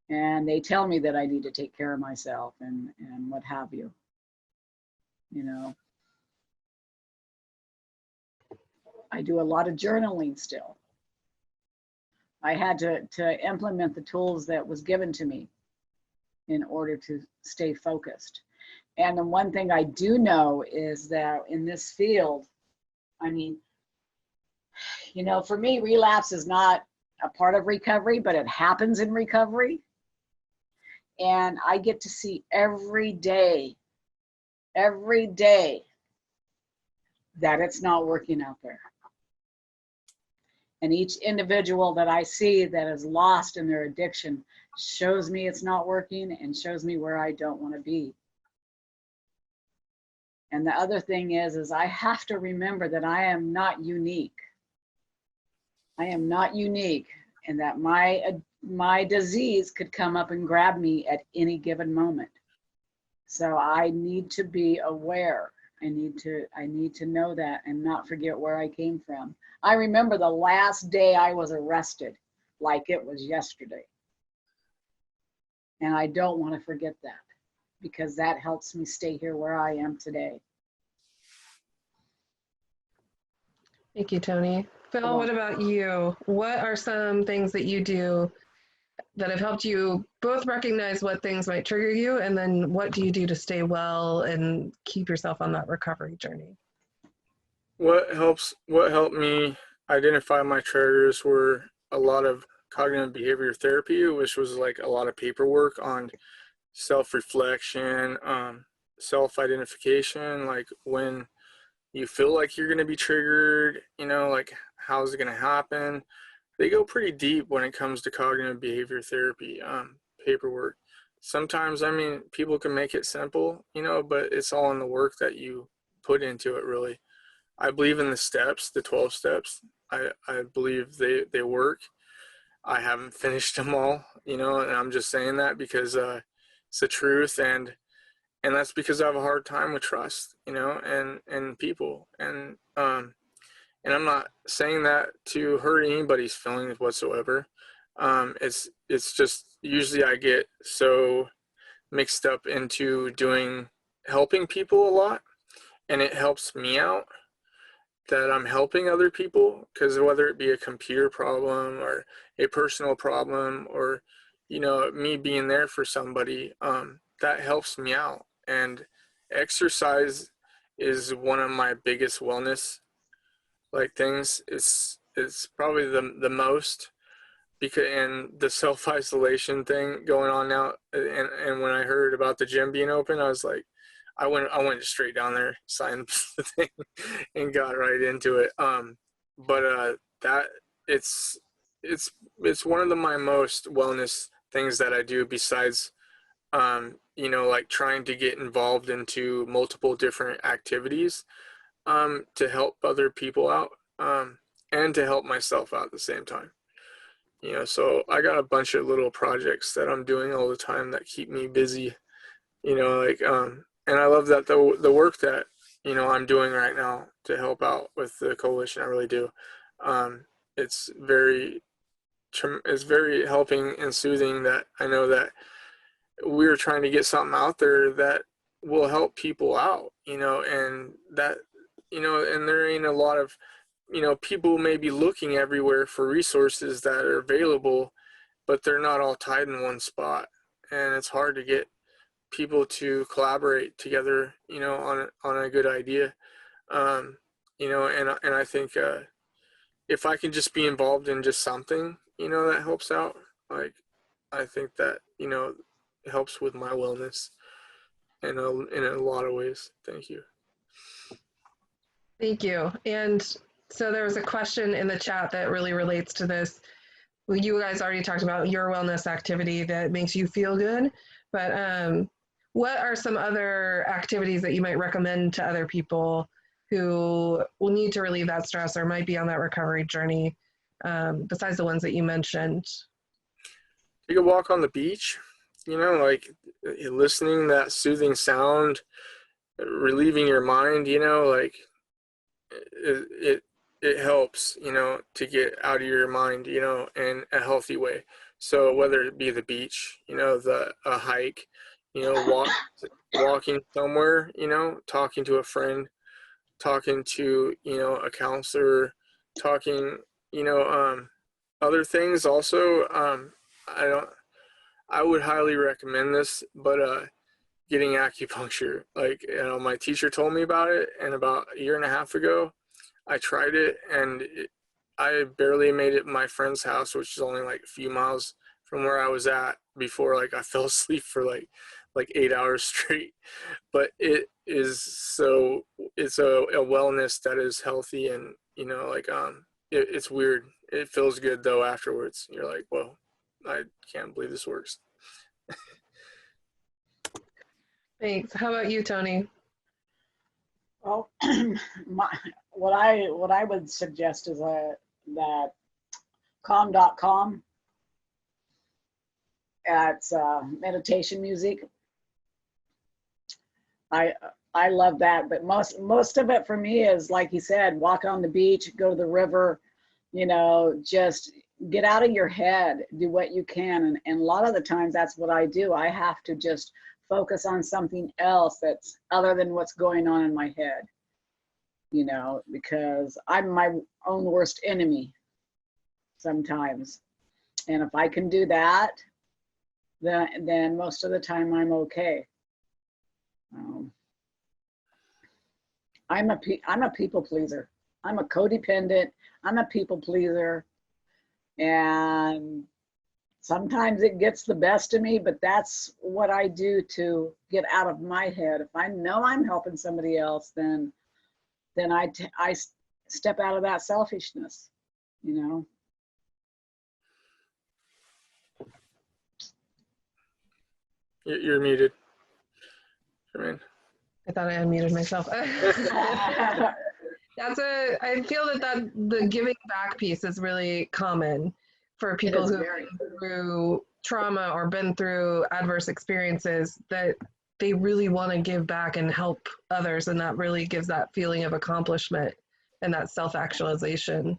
And they tell me that I need to take care of myself and what have you. You know, I do a lot of journaling still. I had to implement the tools that was given to me in order to stay focused. And the one thing I do know is that in this field, I mean, you know, for me, relapse is not a part of recovery, but it happens in recovery. And I get to see every day, that it's not working out there. And each individual that I see that is lost in their addiction shows me it's not working and shows me where I don't want to be. And the other thing is I have to remember that I am not unique. I am not unique, and that my disease could come up and grab me at any given moment. So I need to be aware. I need to know that and not forget where I came from. I remember the last day I was arrested like it was yesterday. And I don't want to forget that, because that helps me stay here where I am today. Thank you, Toni. Phil, what about you? What are some things that you do that have helped you both recognize what things might trigger you, and then what do you do to stay well and keep yourself on that recovery journey? What helped me identify my triggers were a lot of cognitive behavior therapy, which was like a lot of paperwork on self-reflection, self-identification, like when you feel like you're going to be triggered, you know, like how's it going to happen? They go pretty deep when it comes to cognitive behavior therapy paperwork. sometimes, I mean, people can make it simple, you know, but it's all in the work that you put into it, really. I believe in the steps, the 12 steps. I believe they work. I haven't finished them all, you know, and I'm just saying that because it's the truth, and that's because I have a hard time with trust, you know, and people, and I'm not saying that to hurt anybody's feelings whatsoever. It's just usually I get so mixed up into helping people a lot, and it helps me out that I'm helping other people, because whether it be a computer problem or a personal problem, or you know, me being there for somebody, that helps me out. And exercise is one of my biggest wellness like things. It's probably the most, because and the self-isolation thing going on now, and when I heard about the gym being open, I was like, I went straight down there, signed the thing, and got right into it. But that it's it's one of my most wellness things that I do, besides you know, like trying to get involved into multiple different activities to help other people out, and to help myself out at the same time. You know, so I got a bunch of little projects that I'm doing all the time that keep me busy, you know, like, and I love that the work that, you know, I'm doing right now to help out with the coalition. I really do. It's very helping and soothing that I know that we're trying to get something out there that will help people out, you know, and that, you know, and there ain't a lot of, you know, people may be looking everywhere for resources that are available, but they're not all tied in one spot. And it's hard to get people to collaborate together, you know, on a good idea. You know, and I think if I can just be involved in just something, you know, that helps out, like, I think that, you know, helps with my wellness in a lot of ways. Thank you. Thank you. And so there was a question in the chat that really relates to this. Well, you guys already talked about your wellness activity that makes you feel good, but what are some other activities that you might recommend to other people who will need to relieve that stress or might be on that recovery journey, besides the ones that you mentioned? Take a walk on the beach, you know, like listening to that soothing sound, relieving your mind, you know, like it helps, you know, to get out of your mind, you know, in a healthy way. So whether it be the beach, you know, a hike, you know, walking somewhere, you know, talking to a friend, talking to, you know, a counselor, talking, you know, other things also. I would highly recommend this, but getting acupuncture, like, you know, my teacher told me about it, and about a year and a half ago I tried it, and I barely made it to my friend's house, which is only like a few miles from where I was at, before like I fell asleep for like 8 hours straight. But it's a wellness that is healthy, and you know, like, it's weird. It feels good though afterwards. You're like, whoa, I can't believe this works. Thanks. How about you, Tony? Well, what I would suggest is that calm.com. It's meditation music. I love that, but most of it for me is, like you said, walk on the beach, go to the river, you know, just get out of your head, do what you can. And a lot of the times that's what I do. I have to just focus on something else that's other than what's going on in my head, you know, because I'm my own worst enemy sometimes. And if I can do that, then most of the time I'm okay. I'm a people pleaser. I'm a codependent. I'm a people pleaser. And sometimes it gets the best of me, but that's what I do to get out of my head. If I know I'm helping somebody else, then I step out of that selfishness, you know. You're muted. Jermaine. I thought I unmuted myself. I feel that the giving back piece is really common for people who've been through trauma or been through adverse experiences, that they really want to give back and help others. And that really gives that feeling of accomplishment and that self-actualization.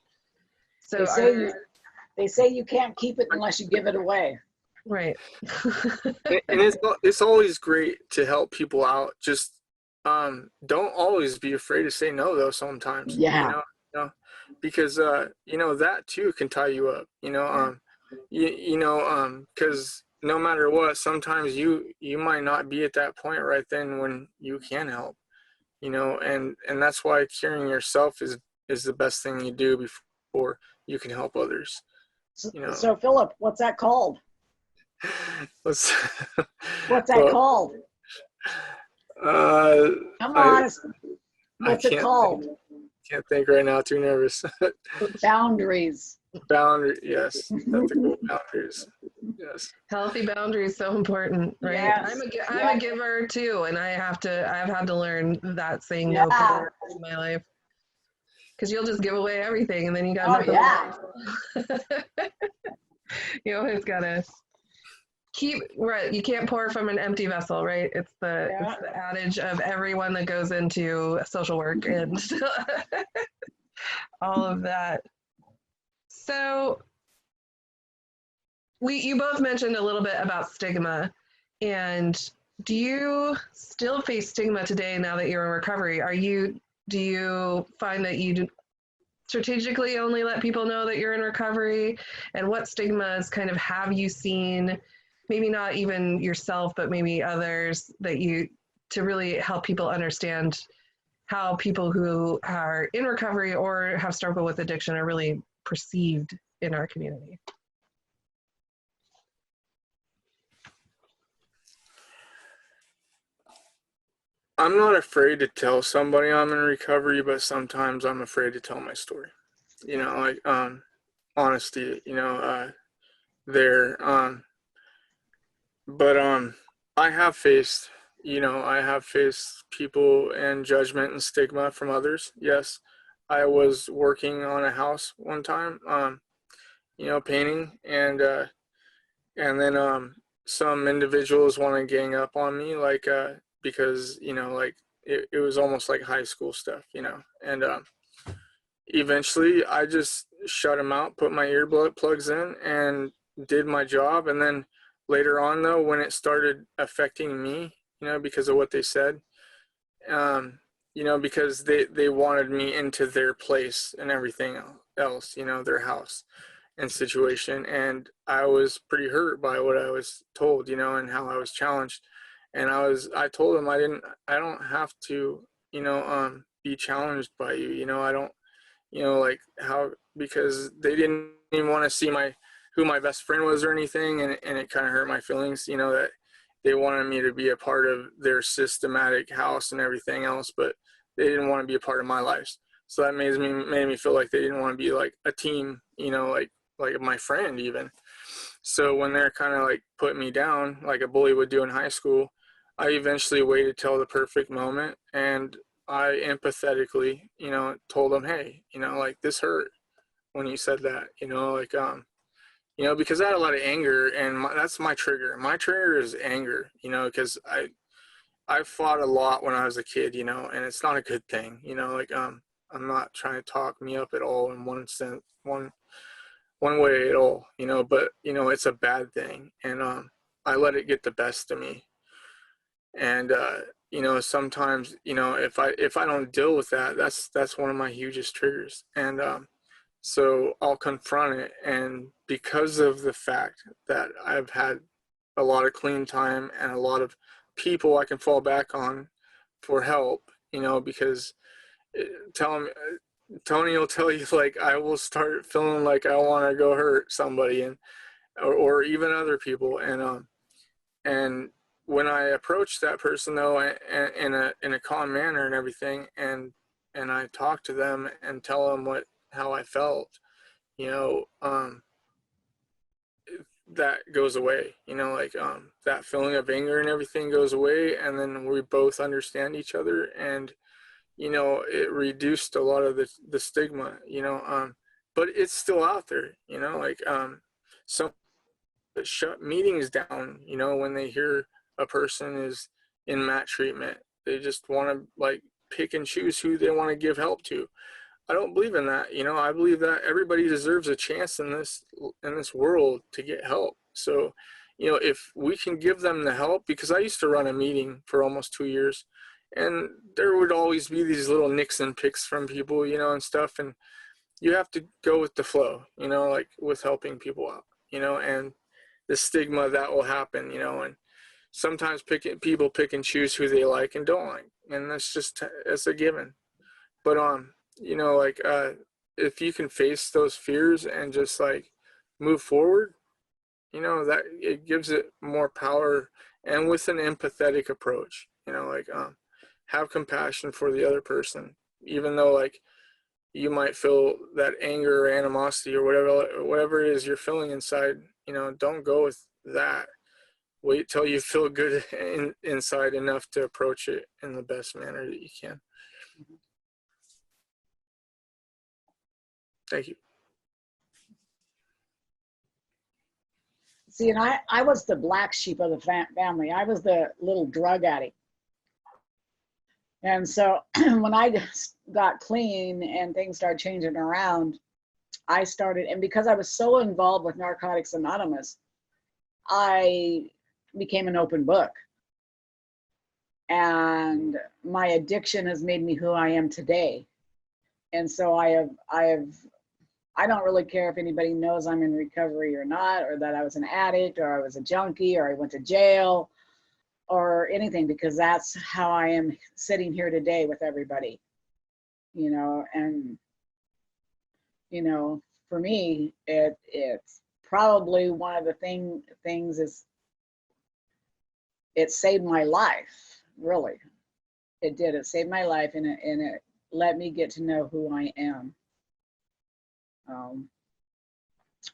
So they say you can't keep it unless you give it away. Right. And it's always great to help people out. Just don't always be afraid to say no, though, sometimes. Yeah. Because that too can tie you up. Because no matter what, sometimes you might not be at that point right then when you can help. And that's why curing yourself is the best thing you do before you can help others. So Phillip, what's that called? What's that called? Come on, what's it called? Can't think right now. Too nervous. Boundaries. Yes. Ethical boundaries. Yes. Healthy boundaries, so important, right? Yes. I'm a giver too, and I've had to learn that saying no in my life. Because you'll just give away everything, and then you got nothing left. You always gotta keep right. You can't pour from an empty vessel, right? It's the adage of everyone that goes into social work and all of that. So you both mentioned a little bit about stigma, and do you still face stigma today now that you're in recovery? Do you find that you strategically only let people know that you're in recovery? And what stigmas kind of have you seen, maybe not even yourself, but maybe others, to really help people understand how people who are in recovery or have struggled with addiction are really perceived in our community? I'm not afraid to tell somebody I'm in recovery, but sometimes I'm afraid to tell my story. Honesty, there. But I have faced people and judgment and stigma from others. Yes. I was working on a house one time, painting, and then some individuals want to gang up on me, because it was almost like high school stuff, and eventually I just shut them out, put my earbud plugs in, and did my job. And then later on, though, when it started affecting me, because of what they said, because they wanted me into their place and everything else, their house and situation. And I was pretty hurt by what I was told, and how I was challenged. And I told them I don't have to, be challenged by you. I don't, because they didn't even want to see who my best friend was or anything. And it kind of hurt my feelings, that they wanted me to be a part of their systematic house and everything else, but they didn't want to be a part of my life. So that made me feel like they didn't want to be like a team, like my friend even. So when they're kind of like putting me down like a bully would do in high school, I eventually waited till the perfect moment, and I empathetically, told them, hey, this hurt when you said that, because I had a lot of anger, and that's my trigger. My trigger is anger, because I fought a lot when I was a kid, and it's not a good thing, I'm not trying to talk me up at all in one sense, one way at all, but it's a bad thing, and I let it get the best of me. And sometimes, if I don't deal with that, that's one of my hugest triggers. And so I'll confront it. And because of the fact that I've had a lot of clean time and a lot of people I can fall back on for help, because Tony will tell you, like, I will start feeling like I want to go hurt somebody, or even other people. And when I approach that person, though, in a calm manner and everything, and I talk to them and tell them how I felt, that goes away, you know, like that feeling of anger and everything goes away, and then we both understand each other, and you know, it reduced a lot of the stigma, you know, but it's still out there, you know, like some shut meetings down, you know, when they hear a person is in MAT treatment. They just want to like pick and choose who they want to give help to. I don't believe in that. You know, I believe that everybody deserves a chance in this world to get help. So, you know, if we can give them the help, because I used to run a meeting for almost 2 years, and there would always be these little nicks and picks from people, you know, and stuff, and you have to go with the flow, you know, like with helping people out, you know, and the stigma that will happen, you know, and sometimes people pick and choose who they like and don't like, and it's a given. But you know, like if you can face those fears and just like move forward, you know, that it gives it more power, and with an empathetic approach, you know, like have compassion for the other person, even though like you might feel that anger or animosity or whatever it is you're feeling inside, you know, don't go with that. Wait till you feel good inside enough to approach it in the best manner that you can. Thank you. See, and I was the black sheep of the family. I was the little drug addict. And so when I got clean and things started changing around, I started, and because I was so involved with Narcotics Anonymous, I became an open book. And my addiction has made me who I am today. And so I don't really care if anybody knows I'm in recovery or not, or that I was an addict, or I was a junkie, or I went to jail, or anything, because that's how I am sitting here today with everybody, you know. And, you know, for me, it's probably one of the things is it saved my life, really. It did. It saved my life, and it let me get to know who I am.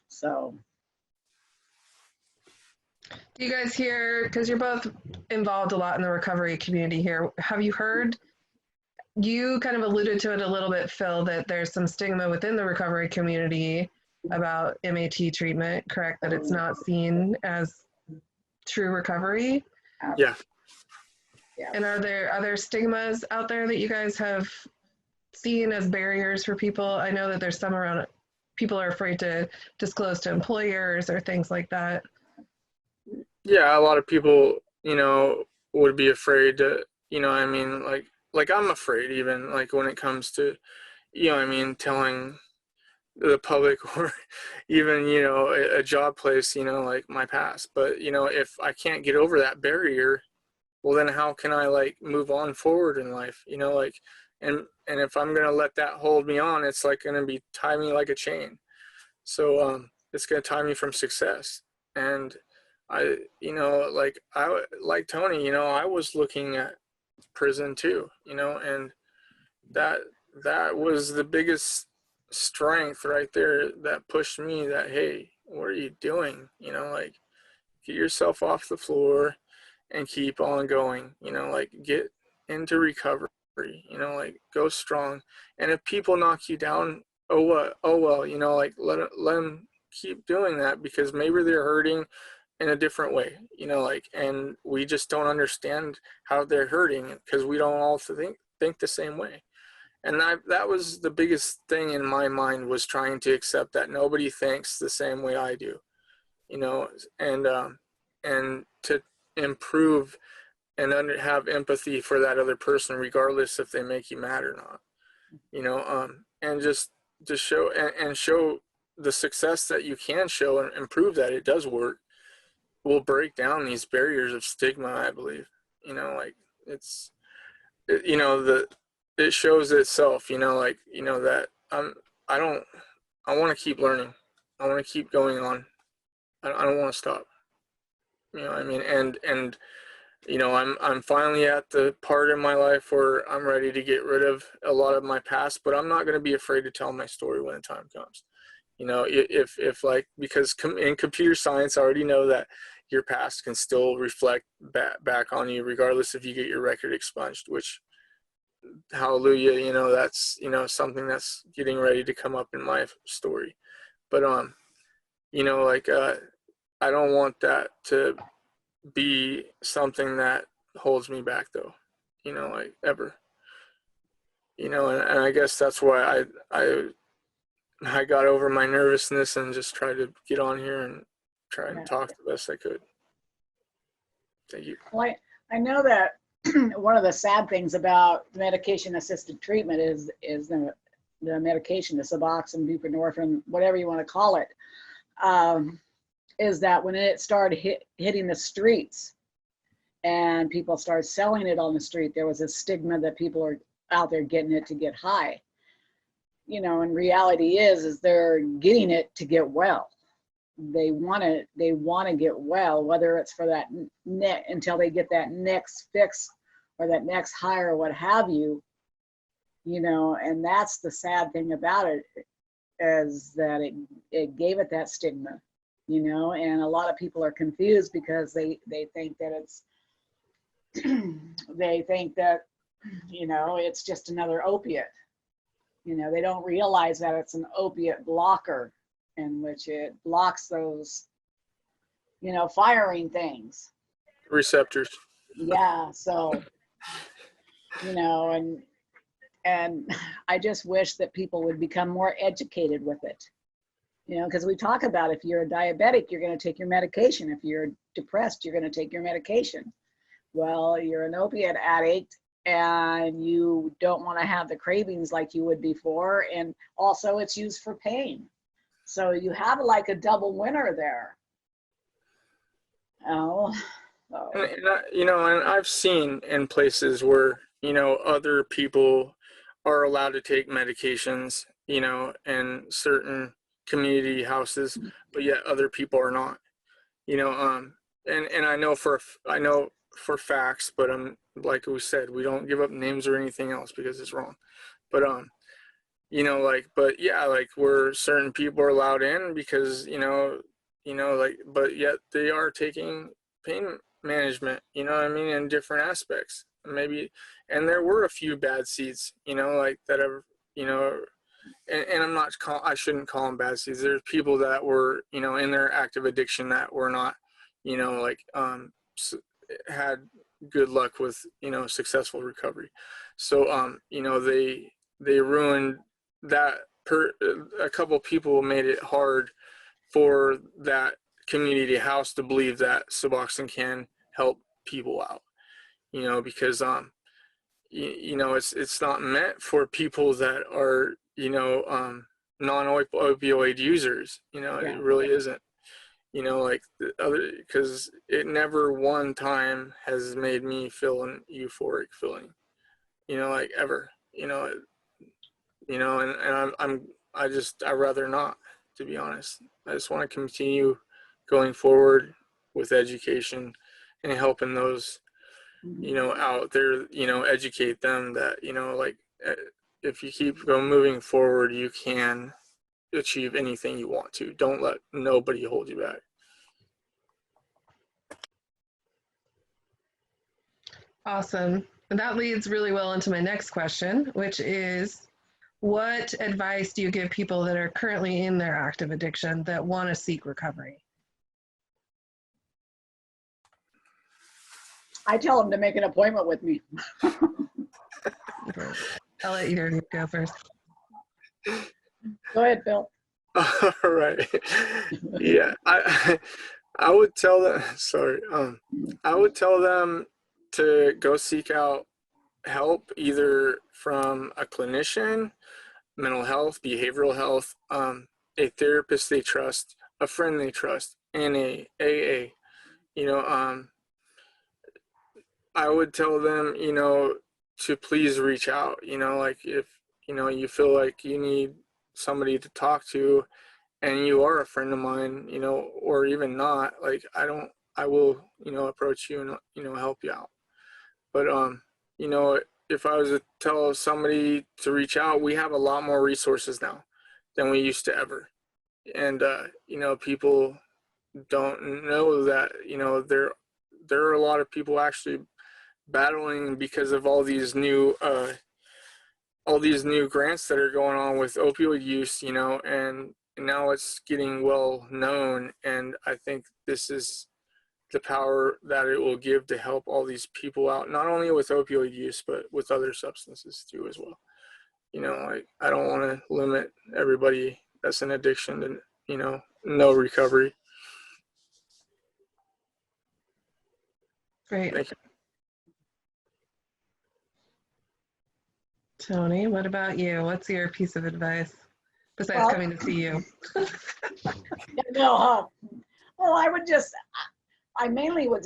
So. Do you guys hear, because you're both involved a lot in the recovery community here, have you heard, you kind of alluded to it a little bit, Phil, that there's some stigma within the recovery community about MAT treatment, correct? That it's not seen as true recovery? Yeah. And are there other stigmas out there that you guys have seen as barriers for people? I know that there's some around, people are afraid to disclose to employers or things like that. Yeah, a lot of people, you know, would be afraid to, you know, I mean, like I'm afraid even, like when it comes to, you know, I mean, telling the public or even, you know, a job place, you know, like my past. But, you know, if I can't get over that barrier, well, then how can I like move on forward in life, you know, like, and if I'm going to let that hold me on, it's like going to be tie me like a chain. So it's going to tie me from success. And I, you know, like Tony, you know, I was looking at prison too, you know, and that was the biggest strength right there that pushed me, that, hey, what are you doing? You know, like, get yourself off the floor and keep on going, you know, like get into recovery, you know, like go strong. And if people knock you down, oh what? Oh well, you know, like let them keep doing that, because maybe they're hurting in a different way, you know, like, and we just don't understand how they're hurting because we don't all think the same way. And that was the biggest thing in my mind, was trying to accept that nobody thinks the same way I do, you know, and to improve and have empathy for that other person, regardless if they make you mad or not, you know, and just to show and show the success that you can show and prove that it does work will break down these barriers of stigma, I believe. You know, like you know, it shows itself, you know, like, you know, that I want to keep learning. I want to keep going on. I don't want to stop. You know, I mean, and you know, I'm finally at the part in my life where I'm ready to get rid of a lot of my past, but I'm not going to be afraid to tell my story when the time comes. You know, if like, because in computer science, I already know that your past can still reflect back on you, regardless if you get your record expunged, which, hallelujah, you know, that's, you know, something that's getting ready to come up in my story. But, you know, like, I don't want that to be something that holds me back, though, you know, like, ever. You know, and I guess that's why I got over my nervousness and just tried to get on here and try and talk the best I could. Thank you. Well, I know that one of the sad things about medication-assisted treatment is the medication, the Suboxone, buprenorphine, whatever you want to call it, is that when it started hitting the streets and people started selling it on the street, there was a stigma that people are out there getting it to get high. You know, and reality is they're getting it to get well. They want to get well, whether it's for that until they get that next fix or that next high or what have you. You know, and that's the sad thing about it, is that it gave it that stigma, you know, and a lot of people are confused because they think that it's they think that, you know, it's just another opiate. You know, they don't realize that it's an opiate blocker, in which it blocks those, you know, firing things. Receptors. Yeah, so, you know, and I just wish that people would become more educated with it. You know, because we talk about, if you're a diabetic, you're going to take your medication. If you're depressed, you're going to take your medication. Well, you're an opiate addict and you don't want to have the cravings like you would before. And also it's used for pain. So you have like a double winner there. Oh, so. You know, and I've seen in places where, you know, other people are allowed to take medications, you know, in certain community houses, but yet other people are not, you know, and I know for facts, but like we said, we don't give up names or anything else because it's wrong. But you know, like, but yeah, like, where certain people are allowed in because, you know, like, but yet they are taking pain management, you know what I mean, in different aspects. Maybe, and there were a few bad seeds, you know, like that have, you know, and I'm not I shouldn't call them bad seeds. There's people that were, you know, in their active addiction that were not, you know, like, had good luck with, you know, successful recovery. So, you know, they ruined that. A couple people made it hard for that community house to believe that Suboxone can help people out, you know, because you know, it's not meant for people that are, you know, non-opioid users, you know. Yeah. It really isn't, you know, like the other, because it never one time has made me feel an euphoric feeling, you know, like, ever, you know. And I'd rather not, to be honest. I just want to continue going forward with education and helping those, you know, out there, you know, educate them that, you know, like, if you keep moving forward, you can achieve anything you want to. Don't let nobody hold you back. Awesome. And that leads really well into my next question, which is, what advice do you give people that are currently in their active addiction that want to seek recovery? I tell them to make an appointment with me. I'll let you go first. Go ahead, Phil. All right. Yeah, I would tell them, sorry, I would tell them to go seek out help, either from a clinician, mental health, behavioral health, a therapist they trust, a friend they trust, and a AA. You know, I would tell them, you know, to please reach out. You know, like, if, you know, you feel like you need somebody to talk to and you are a friend of mine, you know, or even not, like, I will, you know, approach you and, you know, help you out. But, you know, if I was to tell somebody to reach out, we have a lot more resources now than we used to ever. you know, people don't know that, you know, there are a lot of people actually battling because of all these new grants that are going on with opioid use, you know, and now it's getting well known. And I think this is the power that it will give to help all these people out, not only with opioid use, but with other substances too as well. You know, like, I don't want to limit everybody that's in addiction to, you know, no recovery. Great. Thank you. Tony, what about you? What's your piece of advice besides Well, coming to see you? no, well, I mainly would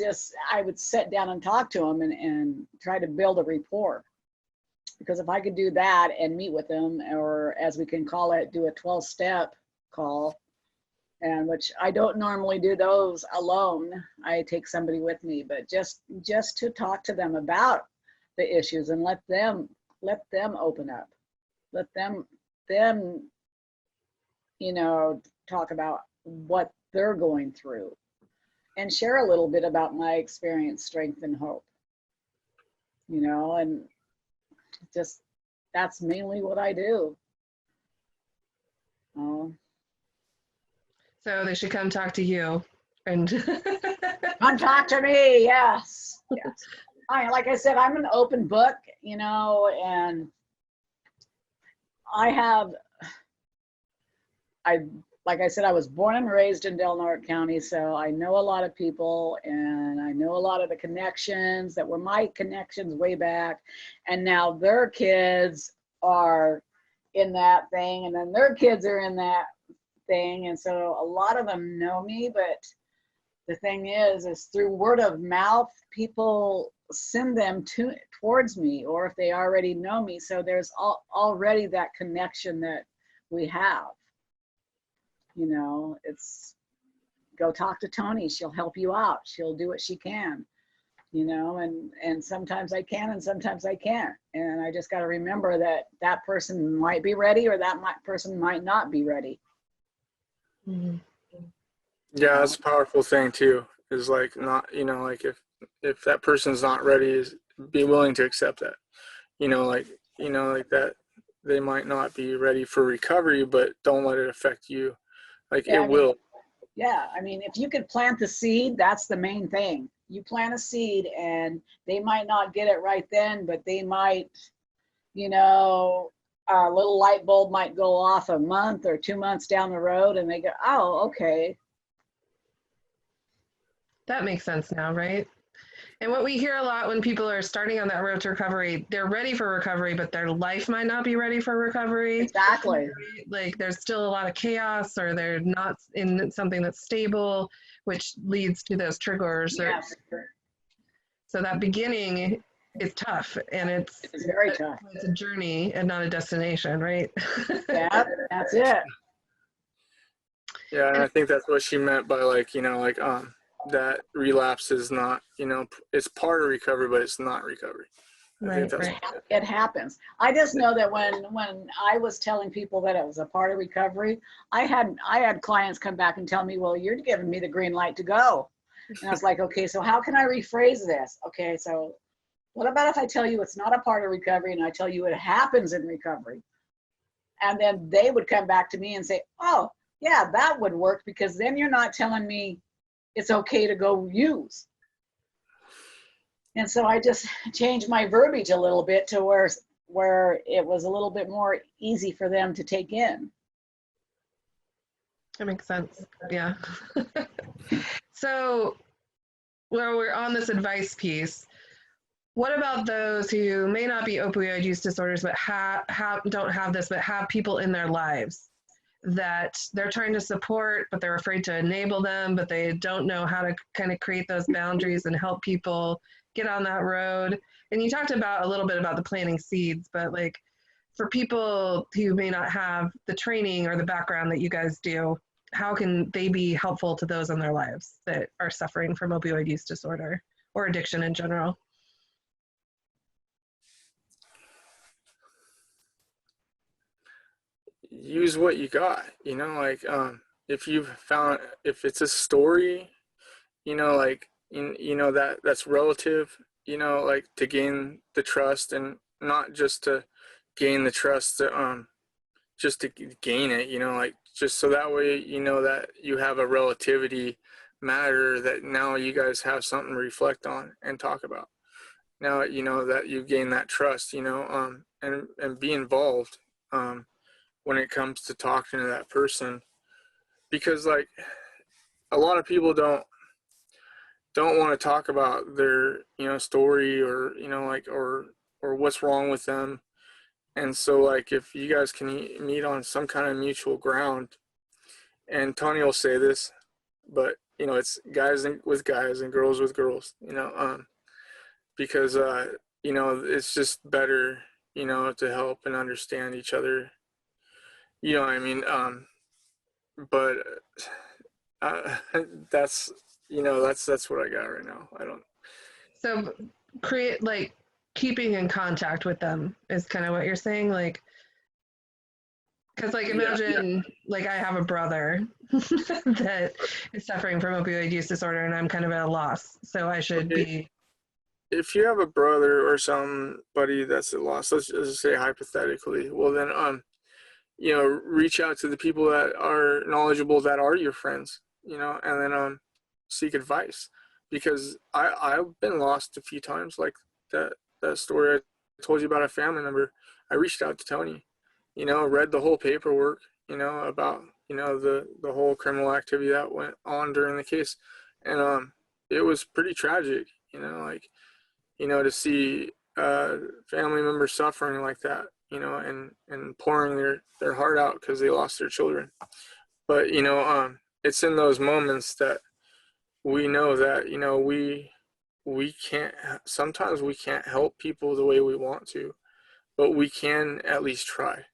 I would sit down and talk to them and try to build a rapport. Because if I could do that and meet with them, or as we can call it, do a 12-step call, and which I don't normally do those alone. I take somebody with me, but just to talk to them about the issues and let them open up, let them you know, talk about what they're going through, and share a little bit about my experience, strength, and hope. You know, and just that's mainly what I do. So they should come talk to you and Come talk to me. Yes. Yes. Like I said, I'm an open book, you know, and like I said, I was born and raised in Del Norte County, so I know a lot of people, and I know a lot of the connections that were my connections way back, and now their kids are in that thing, and then their kids are in that thing, and so a lot of them know me. But the thing is through word of mouth, people send them towards me, or if they already know me, so there's already that connection that we have. You know, it's go talk to Toni. She'll help you out. She'll do what she can, you know, and sometimes I can and sometimes I can't. And I just got to remember that that person might be ready, or that person might not be ready. Mm-hmm. Yeah, that's a powerful thing too, is like, not, you know, like if that person's not ready, is be willing to accept that, you know, like that they might not be ready for recovery, but don't let it affect you. Like, Yeah, it will. Yeah, I mean, if you could plant the seed, that's the main thing. You plant a seed, and they might not get it right then, but they might, you know, a little light bulb might go off a month or 2 months down the road, and they go, oh, okay. That makes sense now, right? And what we hear a lot when people are starting on that road to recovery, they're ready for recovery, but their life might not be ready for recovery. Exactly. Like there's still a lot of chaos, or they're not in something that's stable, which leads to those triggers. Yes. So that beginning is tough, and It's very tough. It's a journey and not a destination, right? Yeah, that's it. Yeah, and I think that's what she meant by, like, you know, like, that relapse is not, you know, it's part of recovery, but it's not recovery. Right. It happens. I just know that when I was telling people that it was a part of recovery, I had clients come back and tell me, well, you're giving me the green light to go. And I was like, okay, so how can I rephrase this? Okay, so what about if I tell you it's not a part of recovery, and I tell you it happens in recovery? And then they would come back to me and say, oh, yeah, that would work, because then you're not telling me it's okay to go use. And so I just changed my verbiage a little bit to where it was a little bit more easy for them to take in. That makes sense. Yeah. So, well, we're on this advice piece. What about those who may not be opioid use disorders, but don't have this, but have people in their lives that they're trying to support, but they're afraid to enable them, but they don't know how to kind of create those boundaries and help people get on that road? And you talked about a little bit about the planting seeds, but like for people who may not have the training or the background that you guys do, how can they be helpful to those in their lives that are suffering from opioid use disorder or addiction in general? Use what you got, you know, like, if you've found, if it's a story, like, that's relative, like to gain the trust, and not just to gain the trust, just to gain it, like just so that way, that you have a relativity matter, that now you guys have something to reflect on and talk about. Now, that you gain that trust, and be involved, when it comes to talking to that person, because like a lot of people don't want to talk about their story, or like, or what's wrong with them. And so like if you guys can meet on some kind of mutual ground, and Tony will say this, but it's guys with guys and girls with girls, because it's just better, to help and understand each other, what I mean. But uh, that's that's what I got right now. I don't. So create like keeping in contact with them is kind of what you're saying, like, because like imagine like I have a brother that is suffering from opioid use disorder, and I'm kind of at a loss, so I should be. If you have a brother or somebody that's at loss, let's just say hypothetically, well then reach out to the people that are knowledgeable, that are your friends, and then seek advice, because I've been lost a few times, like that story I told you about, a family member. I reached out to Tony, read the whole paperwork, about the whole criminal activity that went on during the case, and it was pretty tragic, like to see family members suffering like that, and pouring their heart out because they lost their children. But it's in those moments that we know that we can't, sometimes we can't help people the way we want to, but we can at least try.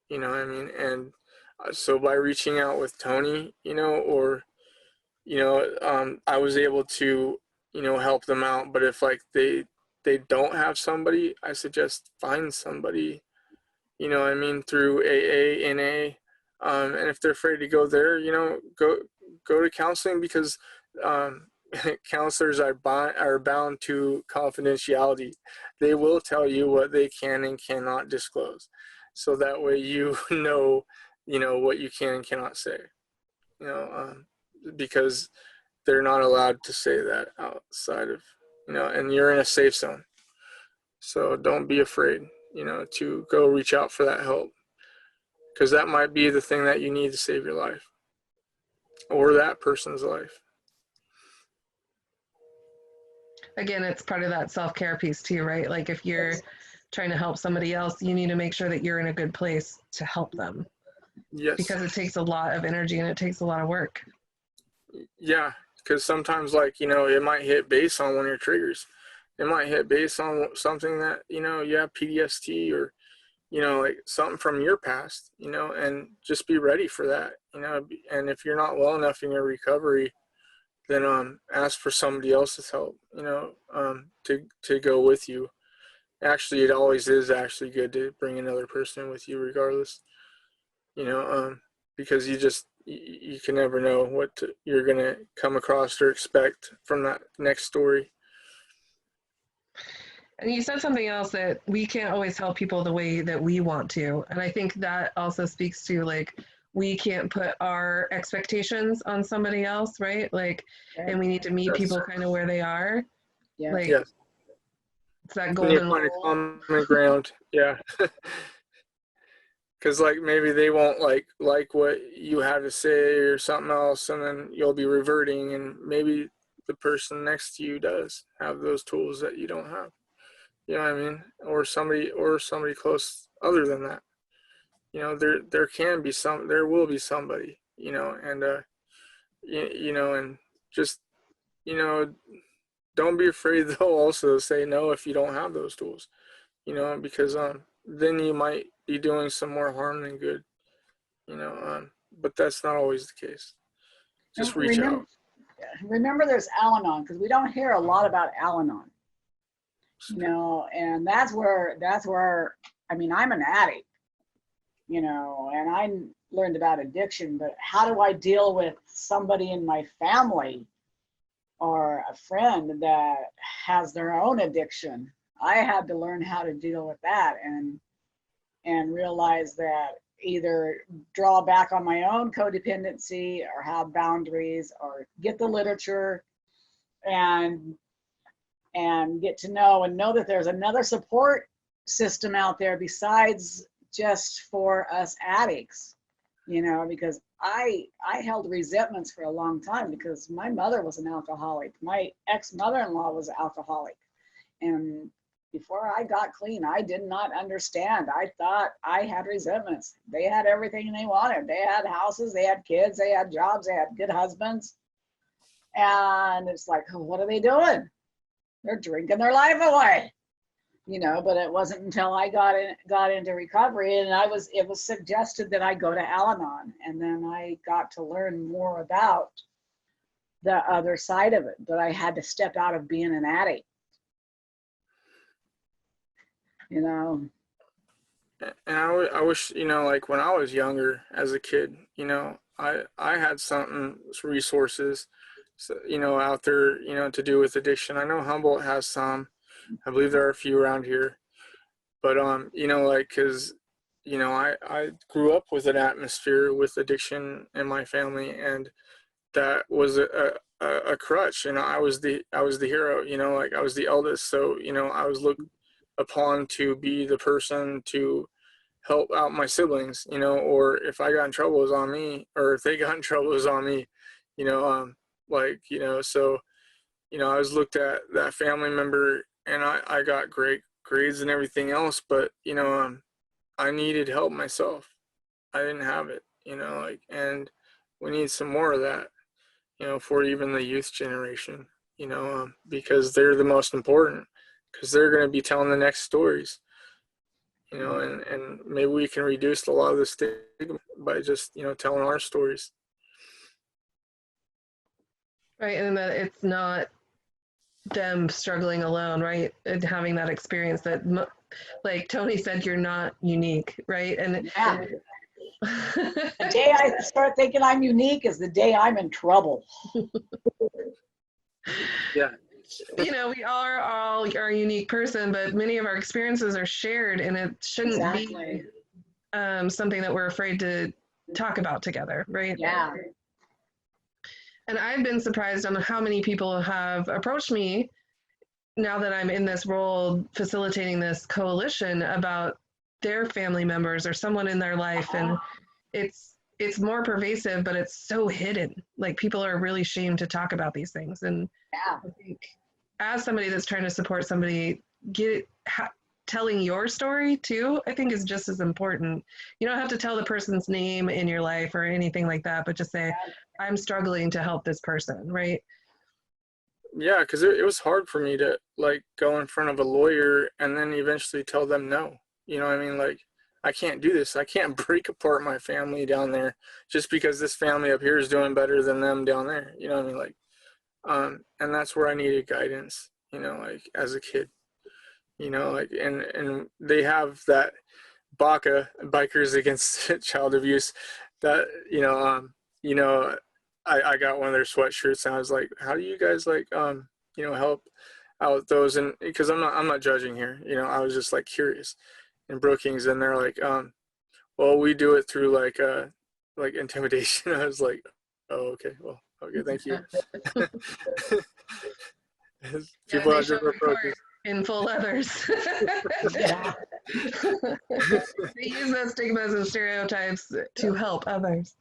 What I mean? And so by reaching out with Tony, or I was able to help them out. But if like they don't have somebody, I suggest find somebody, what I mean, through AA, NA, and if they're afraid to go there, go to counseling, because counselors are bound to confidentiality. They will tell you what they can and cannot disclose, so that way what you can and cannot say, because they're not allowed to say that outside of, and you're in a safe zone. So don't be afraid, to go reach out for that help, because that might be the thing that you need to save your life or that person's life. Again, it's part of that self-care piece too, right? Like if you're trying to help somebody else, you need to make sure that you're in a good place to help them. Yes. Because it takes a lot of energy and it takes a lot of work. Yeah, because sometimes, like, it might hit base on one of your triggers. It might hit base on something that, you have PTSD, or, like something from your past, and just be ready for that, and if you're not well enough in your recovery, then ask for somebody else's help, to go with you. Actually, it always is actually good to bring another person with you regardless, because you can never know what you're going to come across or expect from that next story. And you said something else, that we can't always help people the way that we want to. And I think that also speaks to like, we can't put our expectations on somebody else, right? Like, and we need to meet people kind of where they are. Yeah. Like, Yes. It's that We need to golden find a rule. common ground. Yeah. Because like maybe they won't like what you have to say or something else, and then you'll be reverting, and maybe the person next to you does have those tools that you don't have. You know what I mean? Or somebody close other than that. There can be there will be somebody, and and just, don't be afraid though also to say no if you don't have those tools, because then you might be doing some more harm than good, but that's not always the case. Just reach out. Remember there's Al-Anon, because we don't hear a lot about Al-Anon, and that's where, I mean, I'm an addict, and learned about addiction, but how do I deal with somebody in my family or a friend that has their own addiction? I had to learn how to deal with that and realize that either draw back on my own codependency or have boundaries or get the literature and get to know that there's another support system out there besides just for us addicts, you know, because I held resentments for a long time because my mother was an alcoholic. My ex-mother-in-law was an alcoholic. And before I got clean, I did not understand. I thought I had resentments. They had everything they wanted. They had houses, they had kids, they had jobs, they had good husbands. And it's like, oh, what are they doing? They're drinking their life away, you know. But it wasn't until I got into recovery and it was suggested that I go to Al-Anon, and then I got to learn more about the other side of it. But I had to step out of being an addict, you know. And I wish, you know, like when I was younger as a kid, you know, I had some resources, you know, out there, you know, to do with addiction. I know Humboldt has some. I believe there are a few around here. But, you know, like, because, you know, I grew up with an atmosphere with addiction in my family, and that was a crutch. You know, I was the hero, you know, like I was the eldest. So, you know, I was looked upon to be the person to help out my siblings, you know, or if I got in trouble, it was on me, or if they got in trouble, it was on me, you know, like, you know, so, you know, I was looked at that family member, and I got great grades and everything else, but, you know, I needed help myself. I didn't have it, you know, like, and we need some more of that, you know, for even the youth generation, you know, because they're the most important, because they're going to be telling the next stories, you know, and maybe we can reduce a lot of the stigma by just, you know, telling our stories. Right, and that it's not them struggling alone, right? And having that experience that, like Tony said, you're not unique, right? And Yeah. The day I start thinking I'm unique is the day I'm in trouble. Yeah. You know, we all are a unique person, but many of our experiences are shared, and it shouldn't Exactly. be something that we're afraid to talk about together, right? Yeah. And I've been surprised on how many people have approached me now that I'm in this role facilitating this coalition about their family members or someone in their life, and it's more pervasive, but it's so hidden. Like people are really ashamed to talk about these things. And Yeah. I think as somebody that's trying to support somebody, telling your story too, I think is just as important. You don't have to tell the person's name in your life or anything like that, but just say, I'm struggling to help this person, right? Yeah, because it was hard for me to like go in front of a lawyer and then eventually tell them no. You know what I mean? Like, I can't do this. I can't break apart my family down there just because this family up here is doing better than them down there. You know what I mean? Like, and that's where I needed guidance, you know, like as a kid, you know, like, and they have that BACA, Bikers Against Child Abuse, that, you know, I got one of their sweatshirts, and I was like, how do you guys like, you know, help out those? And because I'm not judging here, you know, I was just like curious. In Brookings, and they're like, well, we do it through like intimidation. I was like, oh, okay, well, okay, thank you. Yeah, People they have show different up in court approaches. in full leathers. Yeah. They use those stigmas and stereotypes to help others.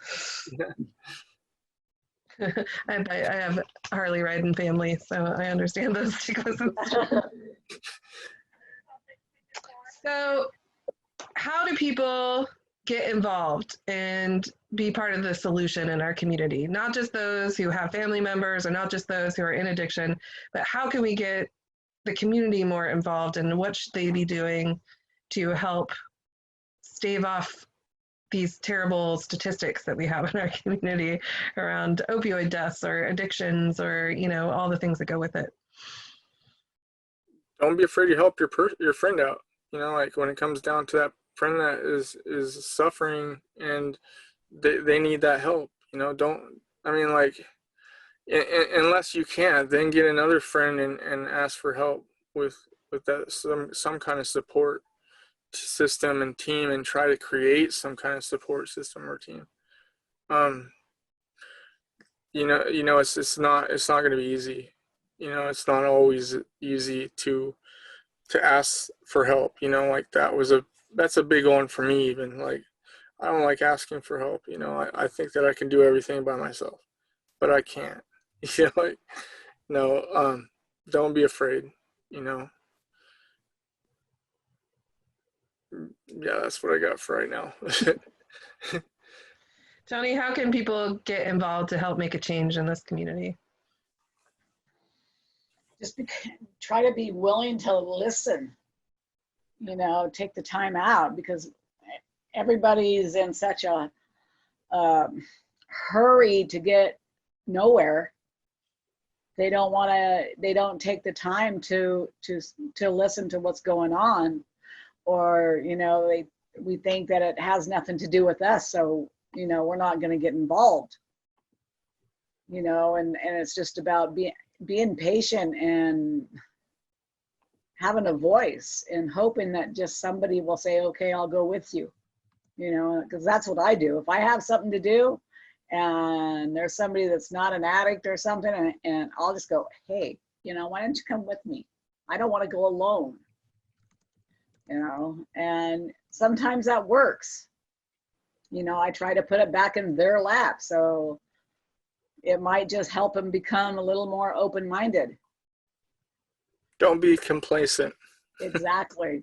I have Harley riding family, so I understand those stigmas and stereotypes. So how do people get involved and be part of the solution in our community? Not just those who have family members or not just those who are in addiction, but how can we get the community more involved, and what should they be doing to help stave off these terrible statistics that we have in our community around opioid deaths or addictions or, you know, all the things that go with it? Don't be afraid to help your friend out. You know, like when it comes down to that friend that is suffering, and they need that help. Like, unless you can, then get another friend and ask for help with that, some kind of support system and team, and try to create some kind of support system or team. It's not going to be easy. It's not always easy to ask for help. Like that's a big one for me. Even like, I don't like asking for help. I think that I can do everything by myself, but I can't. Like, no, don't be afraid. Yeah, that's what I got for right now. Tony, how can people get involved to help make a change in this community? Just try to be willing to listen, take the time out, because everybody's in such a hurry to get nowhere. They don't take the time to listen to what's going on, or, we think that it has nothing to do with us. So, we're not going to get involved, and it's just about being patient and having a voice and hoping that just somebody will say, okay, I'll go with you, because that's what I do. If I have something to do and there's somebody that's not an addict or something, and I'll just go, hey, why don't you come with me? I don't want to go alone, and sometimes that works. I try to put it back in their lap. So it might just help them become a little more open-minded. Don't be complacent. Exactly.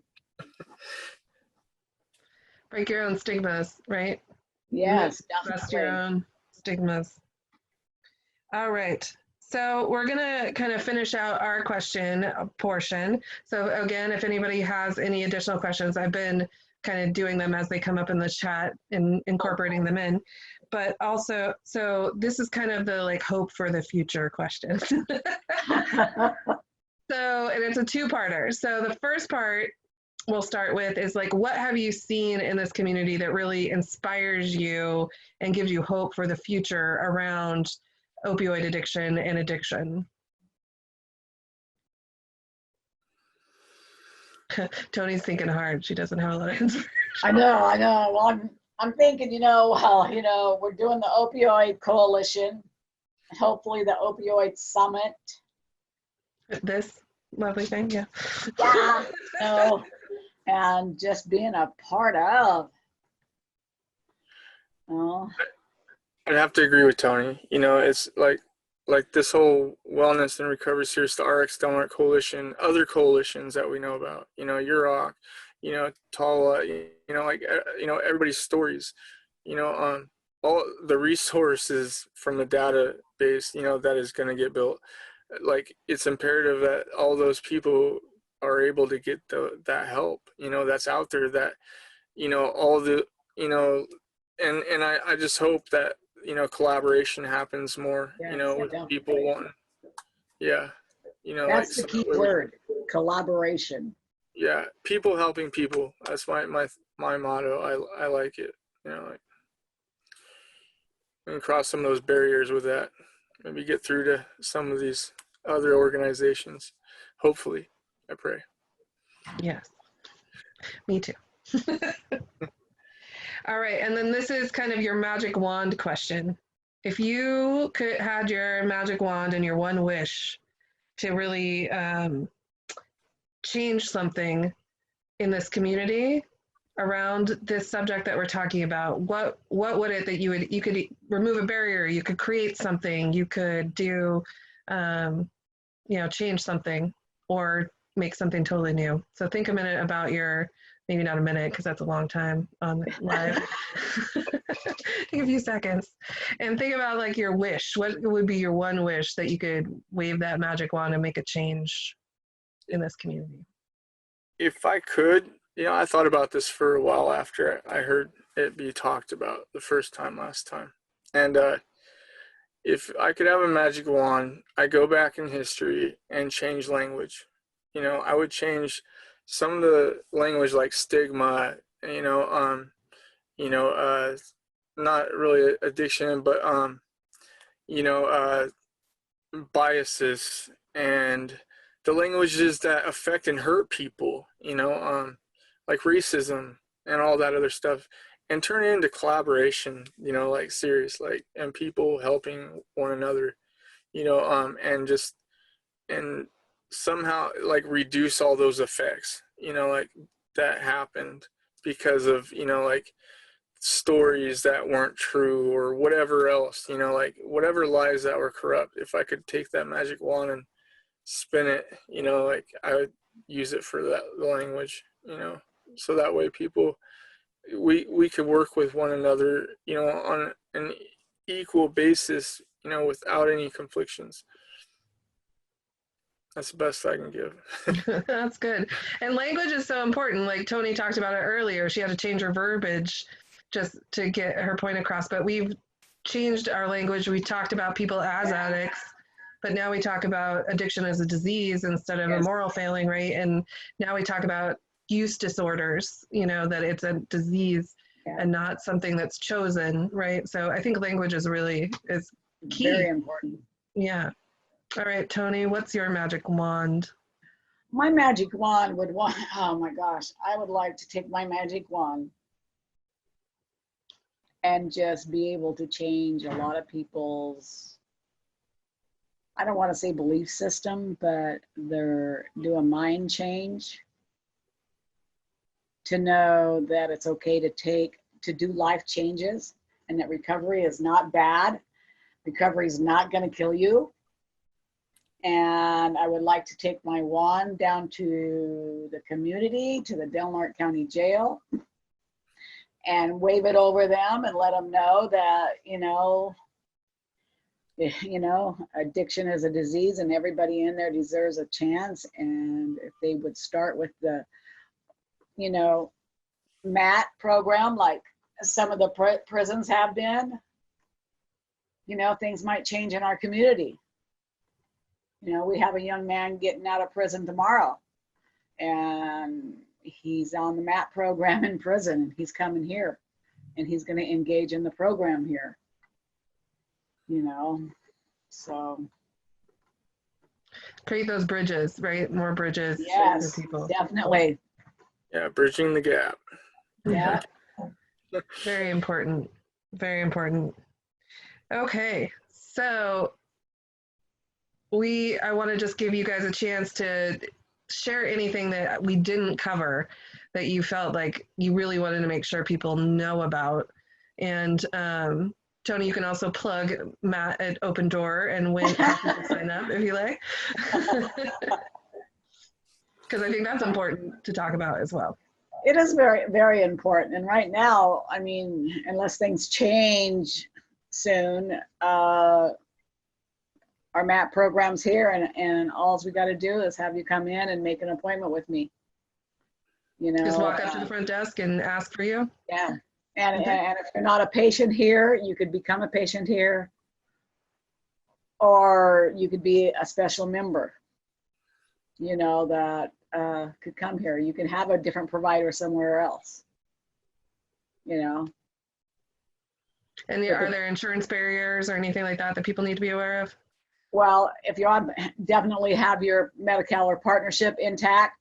Break your own stigmas, right? Yes, Bust your own stigmas. All right. So we're going to kind of finish out our question portion. So again, if anybody has any additional questions, I've been kind of doing them as they come up in the chat and incorporating them in. But also, so this is kind of the like hope for the future question. So, and it's a two-parter. So the first part we'll start with is like, what have you seen in this community that really inspires you and gives you hope for the future around opioid addiction and addiction? Tony's thinking hard. She doesn't have a lot of inspiration. I know. Well, I'm thinking, we're doing the opioid coalition, hopefully the opioid summit. This lovely thing, yeah. Yeah, and just being a part of. I'd have to agree with Tony. It's like this whole wellness and recovery series, the RX Donut Coalition, other coalitions that we know about, UROC, TALA, everybody's stories, all the resources from the database, that is going to get built. Like, it's imperative that all those people are able to get that help, that's out there, that, all the, and I just hope that, collaboration happens more, with people wanting. Yeah. That's the key word, collaboration. Yeah. People helping people. That's my motto. I like it. And cross some of those barriers with that. Maybe get through to some of these other organizations. Hopefully, I pray. Yes. Me too. All right. And then this is kind of your magic wand question. If you had your magic wand and your one wish to really change something in this community around this subject that we're talking about, what would it that you could remove a barrier, you could create something, you could do, change something or make something totally new. So think a minute about maybe not a minute, because that's a long time on live. Take a few seconds and think about like your wish. What would be your one wish that you could wave that magic wand and make a change in this community? If I could, I thought about this for a while after I heard it be talked about the first time last time. And if I could have a magic wand, I go back in history and change language. I would change some of the language like stigma, not really addiction, but you know, biases and the languages that affect and hurt people, you know, like racism and all that other stuff, and turn it into collaboration, you know, like serious, like, and people helping one another, you know, and somehow like reduce all those effects, you know, like that happened because of, you know, like stories that weren't true or whatever else, you know, like whatever lies that were corrupt. If I could take that magic wand and spin it, you know, like I would use it for that language, you know, so that way people, we could work with one another, you know, on an equal basis, you know, without any conflictions. That's the best I can give. That's good. And language is so important. Like Tony talked about it earlier. She had to change her verbiage just to get her point across. But we've changed our language. We talked about people as addicts, but now we talk about addiction as a disease instead of a moral failing, right? And now we talk about use disorders, you know, that it's a disease and not something that's chosen, right? So I think language is key. Very important. Yeah. All right, Tony, what's your magic wand? My magic wand oh my gosh, I would like to take my magic wand and just be able to change a lot of people's, I don't want to say belief system, but do a mind change to know that it's okay to do life changes and that recovery is not bad. Recovery is not going to kill you. And I would like to take my wand down to the community, to the Del Norte County Jail, and wave it over them and let them know that, you know, addiction is a disease and everybody in there deserves a chance. And if they would start with the, you know, MAT program, like some of the prisons have been, you know, things might change in our community. You know, we have a young man getting out of prison tomorrow, and he's on the MAT program in prison, and he's coming here, and he's going to engage in the program here. You know, so create those bridges, right? More bridges yes, for people. Definitely. Yeah, bridging the gap. Yeah. Very important. Very important. Okay, so I want to just give you guys a chance to share anything that we didn't cover that you felt like you really wanted to make sure people know about. And Tony, you can also plug Matt at Open Door and help people sign up if you like. Because I think that's important to talk about as well. It is very, very important. And right now, I mean, unless things change soon, our MAT program's here, and all we got to do is have you come in and make an appointment with me. You know, just walk up to the front desk and ask for you. Yeah, and if you're not a patient here, you could become a patient here, or you could be a special member. You know, that could come here. You can have a different provider somewhere else. You know. And are there insurance barriers or anything like that that people need to be aware of? Well, if you definitely have your Medi-Cal or partnership intact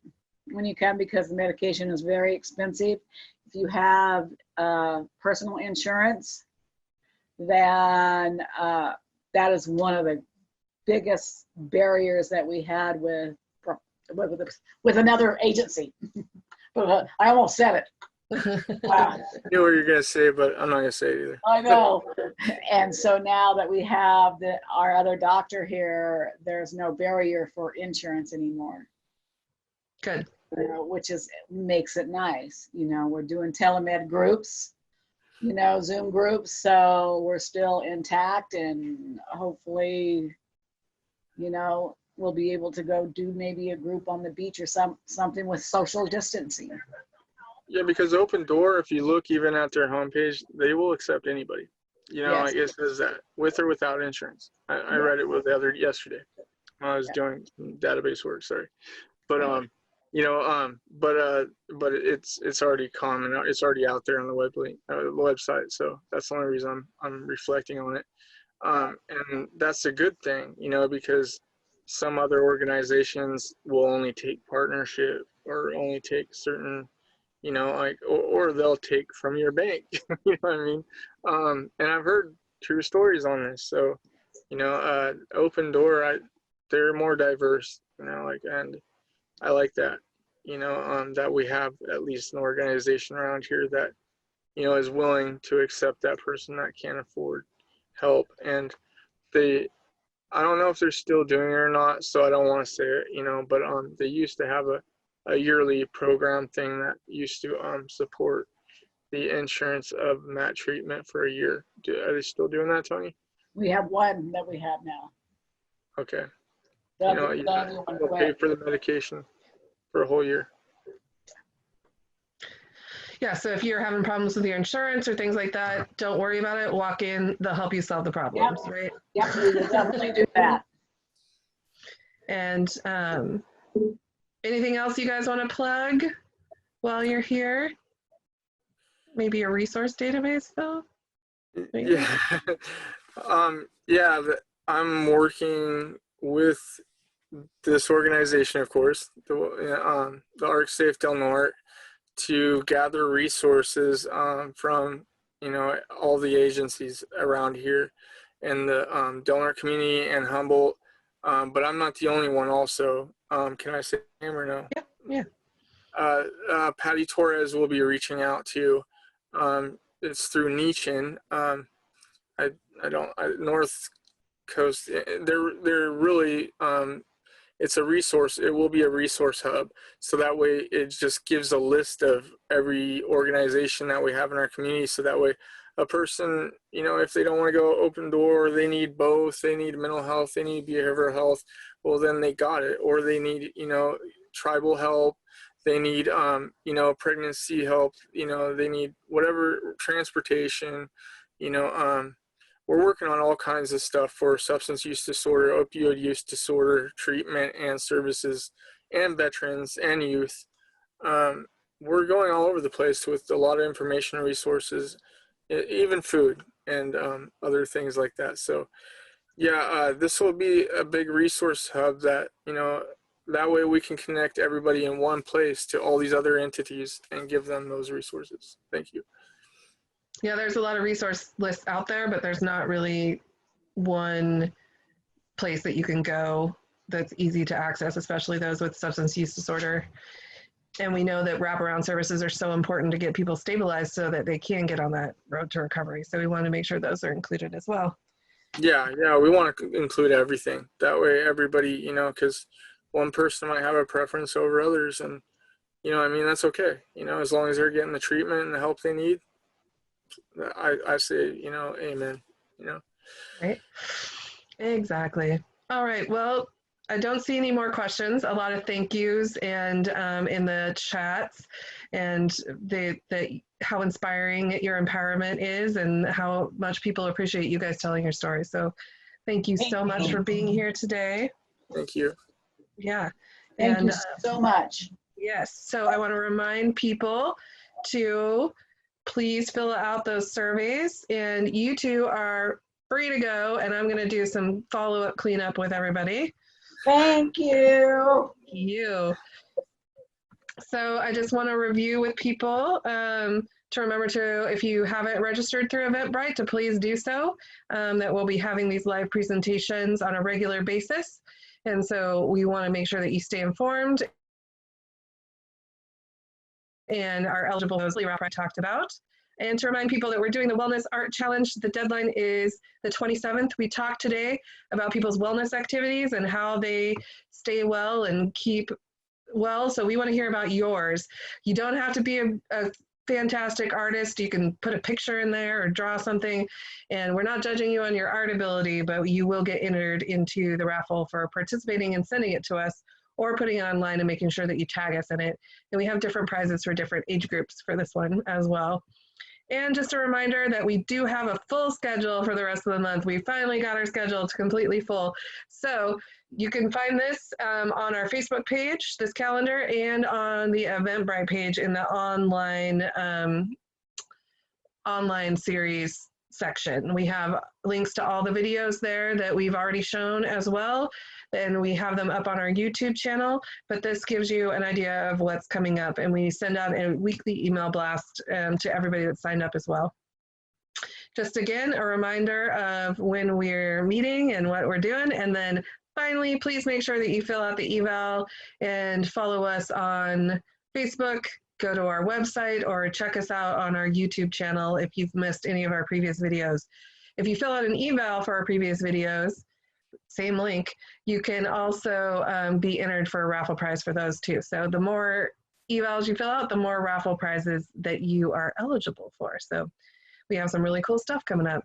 when you come, because the medication is very expensive. If you have personal insurance, then that is one of the biggest barriers that we had with another agency. But I almost said it. I knew what you were going to say, but I'm not going to say it either. I know. And so now that we have our other doctor here, there's no barrier for insurance anymore. Good. Which makes it nice. You know, we're doing telemed groups, you know, Zoom groups, so we're still intact, and hopefully, you know, we'll be able to go do maybe a group on the beach or something with social distancing. Yeah, because Open Door, if you look even at their homepage, they will accept anybody. You know, Yes. like it says that with or without insurance. I read it yesterday when I was doing some database work. Sorry, but but it's already common. It's already out there on the website. So that's the only reason I'm reflecting on it. And that's a good thing, because some other organizations will only take partnership or only take certain, or they'll take from your bank. You know what I mean? And I've heard true stories on this. So, Open Door, they're more diverse, and I like that, that we have at least an organization around here that, is willing to accept that person that can't afford help. And I don't know if they're still doing it or not, so I don't want to say it, but they used to have a yearly program thing that used to support the insurance of mat treatment for a year. Are they still doing that, Tony? We have one that we have now. Okay. The other You one will pay for the medication for a whole year. Yeah, so if you're having problems with your insurance or things like that, don't worry about it. Walk in, they'll help you solve the problems, right? Yep, we will definitely do that. And anything else you guys want to plug while you're here? Maybe a resource database, Phil? Maybe? Yeah. I'm working with this organization, of course, the Arc Safe Del Norte, to gather resources from all the agencies around here in the Del Norte community and Humboldt, but I'm not the only one. Also, can I say him or no? Yeah. Patty Torres will be reaching out to. It's through Nichin. North Coast. They're really. It's a resource. It will be a resource hub. So that way it just gives a list of every organization that we have in our community. So that way a person, if they don't want to go Open Door, they need both, they need mental health, they need behavioral health, well, then they got it. Or they need, tribal help, they need, pregnancy help, they need whatever, transportation, we're working on all kinds of stuff for substance use disorder, opioid use disorder, treatment and services, and veterans and youth. We're going all over the place with a lot of information and resources, even food and other things like that. So yeah, this will be a big resource hub that, that way we can connect everybody in one place to all these other entities and give them those resources. Thank you. Yeah, there's a lot of resource lists out there, but there's not really one place that you can go that's easy to access, especially those with substance use disorder. And we know that wraparound services are so important to get people stabilized so that they can get on that road to recovery. So we want to make sure those are included as well. Yeah, we want to include everything. That way everybody, because one person might have a preference over others, and, that's okay. As long as they're getting the treatment and the help they need, I say, amen, Right. Exactly. All right. Well, I don't see any more questions. A lot of thank yous and in the chats, and how inspiring your empowerment is, and how much people appreciate you guys telling your story. So, thank you so much for being here today. Thank you. Yeah. Thank you so much. Yes. So I want to remind people to please fill out those surveys, and you two are free to go, and I'm going to do some follow-up cleanup with everybody. Thank you. So I just want to review with people to remember to, if you haven't registered through Eventbrite, to please do so. That we'll be having these live presentations on a regular basis. And so we want to make sure that you stay informed and are eligible, as Lee Rapp talked about. And to remind people that we're doing the Wellness Art Challenge. The deadline is the 27th. We talked today about people's wellness activities and how they stay well and keep well. So we want to hear about yours. You don't have to be a fantastic artist. You can put a picture in there or draw something. And we're not judging you on your art ability, but you will get entered into the raffle for participating and sending it to us, or putting it online and making sure that you tag us in it. And we have different prizes for different age groups for this one as well. And just a reminder that we do have a full schedule for the rest of the month. We finally got our schedule to completely full. So You can find this on our Facebook page, this calendar, and on the Eventbrite page in the online series section. We have links to all the videos there that we've already shown as well, and we have them up on our YouTube channel, but this gives you an idea of what's coming up, and we send out a weekly email blast to everybody that's signed up as well. Just again, a reminder of when we're meeting and what we're doing, and then finally, please make sure that you fill out the eval and follow us on Facebook, go to our website, or check us out on our YouTube channel if you've missed any of our previous videos. If you fill out an eval for our previous videos, same link, you can also be entered for a raffle prize for those too. So the more evals you fill out, the more raffle prizes that you are eligible for. So we have some really cool stuff coming up.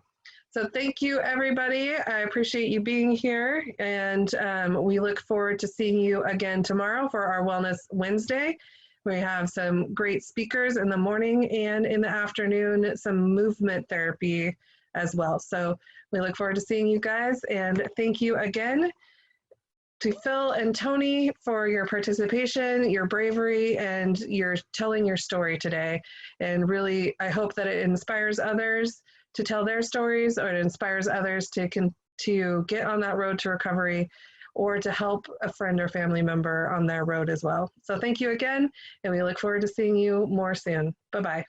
So thank you, everybody. I appreciate you being here, and we look forward to seeing you again tomorrow for our Wellness Wednesday. We have some great speakers in the morning and in the afternoon, some movement therapy as well. So we look forward to seeing you guys, and thank you again to Phil and Tony for your participation, your bravery, and your telling your story today. And really, I hope that it inspires others to tell their stories, or it inspires others to get on that road to recovery, or to help a friend or family member on their road as well. So thank you again, and we look forward to seeing you more soon. Bye-bye.